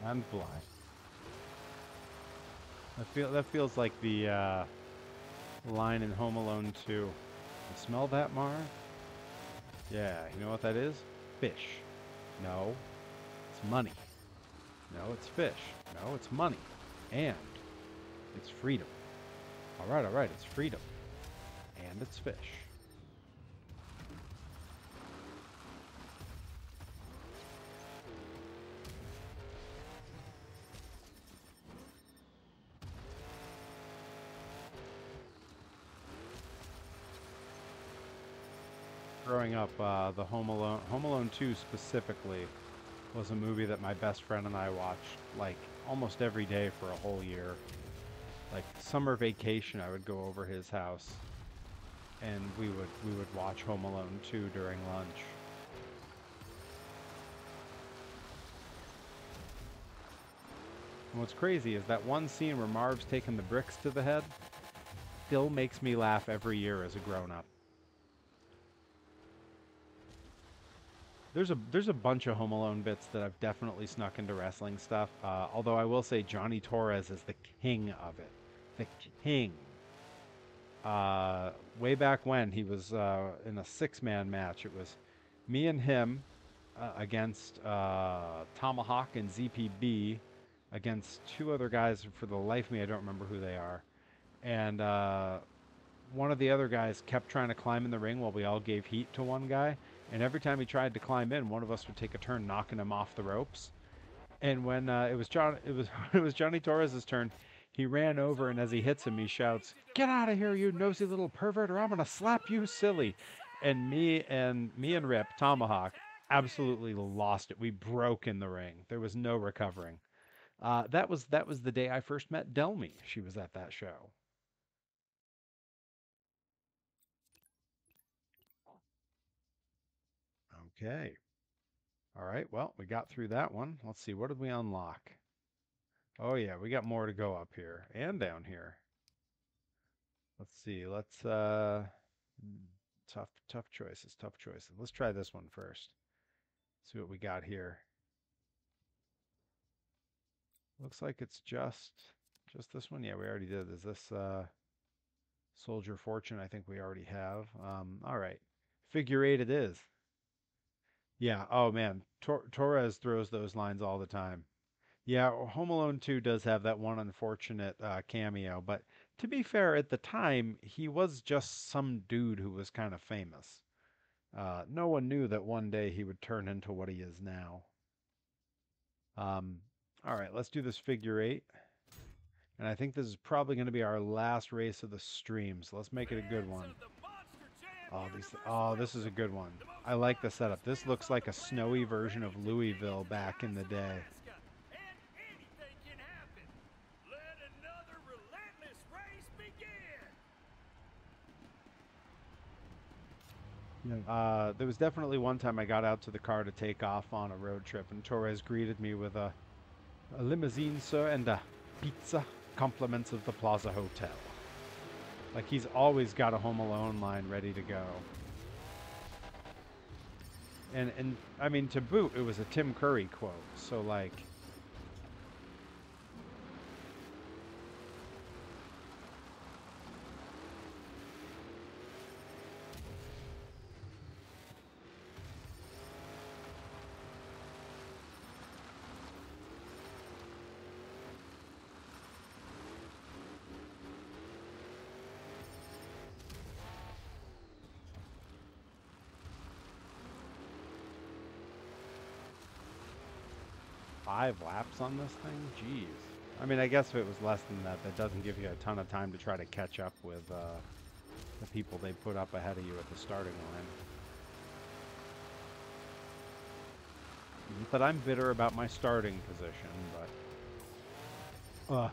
And fly. That feels like the line in Home Alone 2. You smell that, Marv? Yeah, you know what that is? Fish. No, it's money. No, it's fish. No, it's money. And it's freedom. All right, it's freedom. And it's fish. Growing up, the Home Alone 2 specifically, was a movie that my best friend and I watched like almost every day for a whole year. Like summer vacation, I would go over his house, and we would watch Home Alone 2 during lunch. And what's crazy is that one scene where Marv's taking the bricks to the head still makes me laugh every year as a grown-up. There's a bunch of Home Alone bits that I've definitely snuck into wrestling stuff. Although I will say Johnny Torres is the king of it. The king. Way back when he was in a six-man match, it was me and him against Tomahawk and ZPB against two other guys. For the life of me, I don't remember who they are. And one of the other guys kept trying to climb in the ring while we all gave heat to one guy. And every time he tried to climb in, one of us would take a turn knocking him off the ropes. And when it was it was Johnny Torres's turn, he ran over, and as he hits him, he shouts, "Get out of here, you nosy little pervert, or I'm gonna slap you silly!" And me and Rip Tomahawk absolutely lost it. We broke in the ring. There was no recovering. That was the day I first met Delmy. She was at that show. Okay. All right. Well, we got through that one. Let's see. What did we unlock? Oh yeah, we got more to go up here and down here. Let's see. Tough choices, tough choices. Let's try this one first. See what we got here. Looks like it's just this one. Yeah, we already did. Is this Soldier Fortune? I think we already have. All right. Figure eight it is. Yeah. Oh man, Torres throws those lines all the time. Yeah, Home Alone 2 does have that one unfortunate cameo, but to be fair, at the time, he was just some dude who was kind of famous. No one knew that one day he would turn into what he is now. Um, all right, let's do this figure eight. And I think this is probably going to be our last race of the stream, so let's make it a good one. Oh, this is a good one. I like the setup. This looks like a snowy version of Louisville back in the day. There was definitely one time I got out to the car to take off on a road trip, and Torres greeted me with a limousine, sir, and a pizza, compliments of the Plaza Hotel. Like he's always got a Home Alone line ready to go. And I mean, to boot, it was a Tim Curry quote, so like... 5 laps on this thing? Jeez. I mean, I guess if it was less than that, that doesn't give you a ton of time to try to catch up with the people they put up ahead of you at the starting line. Not that I'm bitter about my starting position, but...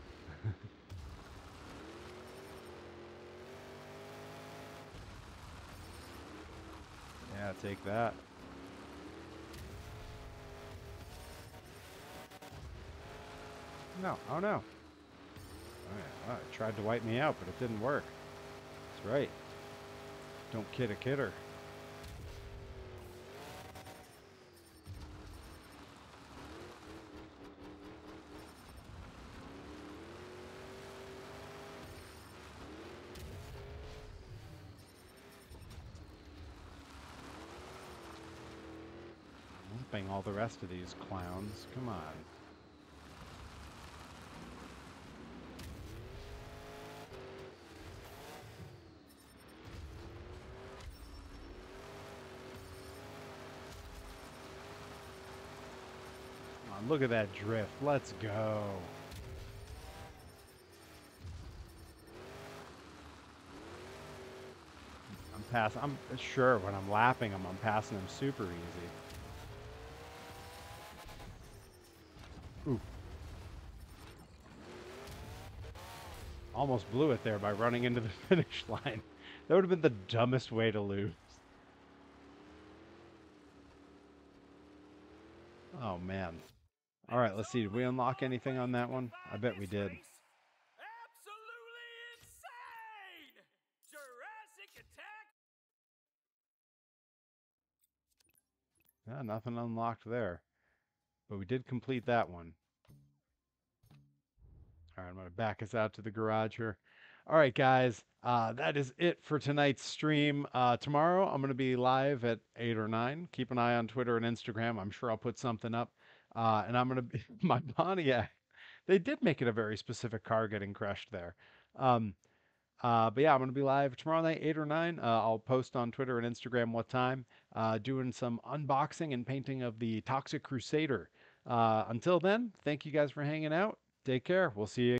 Yeah, take that. No, oh no. Well, it tried to wipe me out, but it didn't work. That's right. Don't kid a kidder. Lumping all the rest of these clowns. Come on. Come on, look at that drift. Let's go. I'm sure when I'm lapping them, I'm passing them super easy. Ooh. Almost blew it there by running into the finish line. That would have been the dumbest way to lose. Oh, man. All right, let's see. Did we unlock anything on that one? I bet we did. Absolutely insane! Jurassic Attack. Yeah, nothing unlocked there. But we did complete that one. All right, I'm going to back us out to the garage here. All right, guys, that is it for tonight's stream. Tomorrow, I'm going to be live at 8 or 9. Keep an eye on Twitter and Instagram. I'm sure I'll put something up. And I'm going to be my Pontiac. They did make it a very specific car getting crushed there. Um, but yeah, I'm going to be live tomorrow night, 8 or 9. I'll post on Twitter and Instagram what time. Doing some unboxing and painting of the Toxic Crusader. Until then, thank you guys for hanging out. Take care. We'll see you.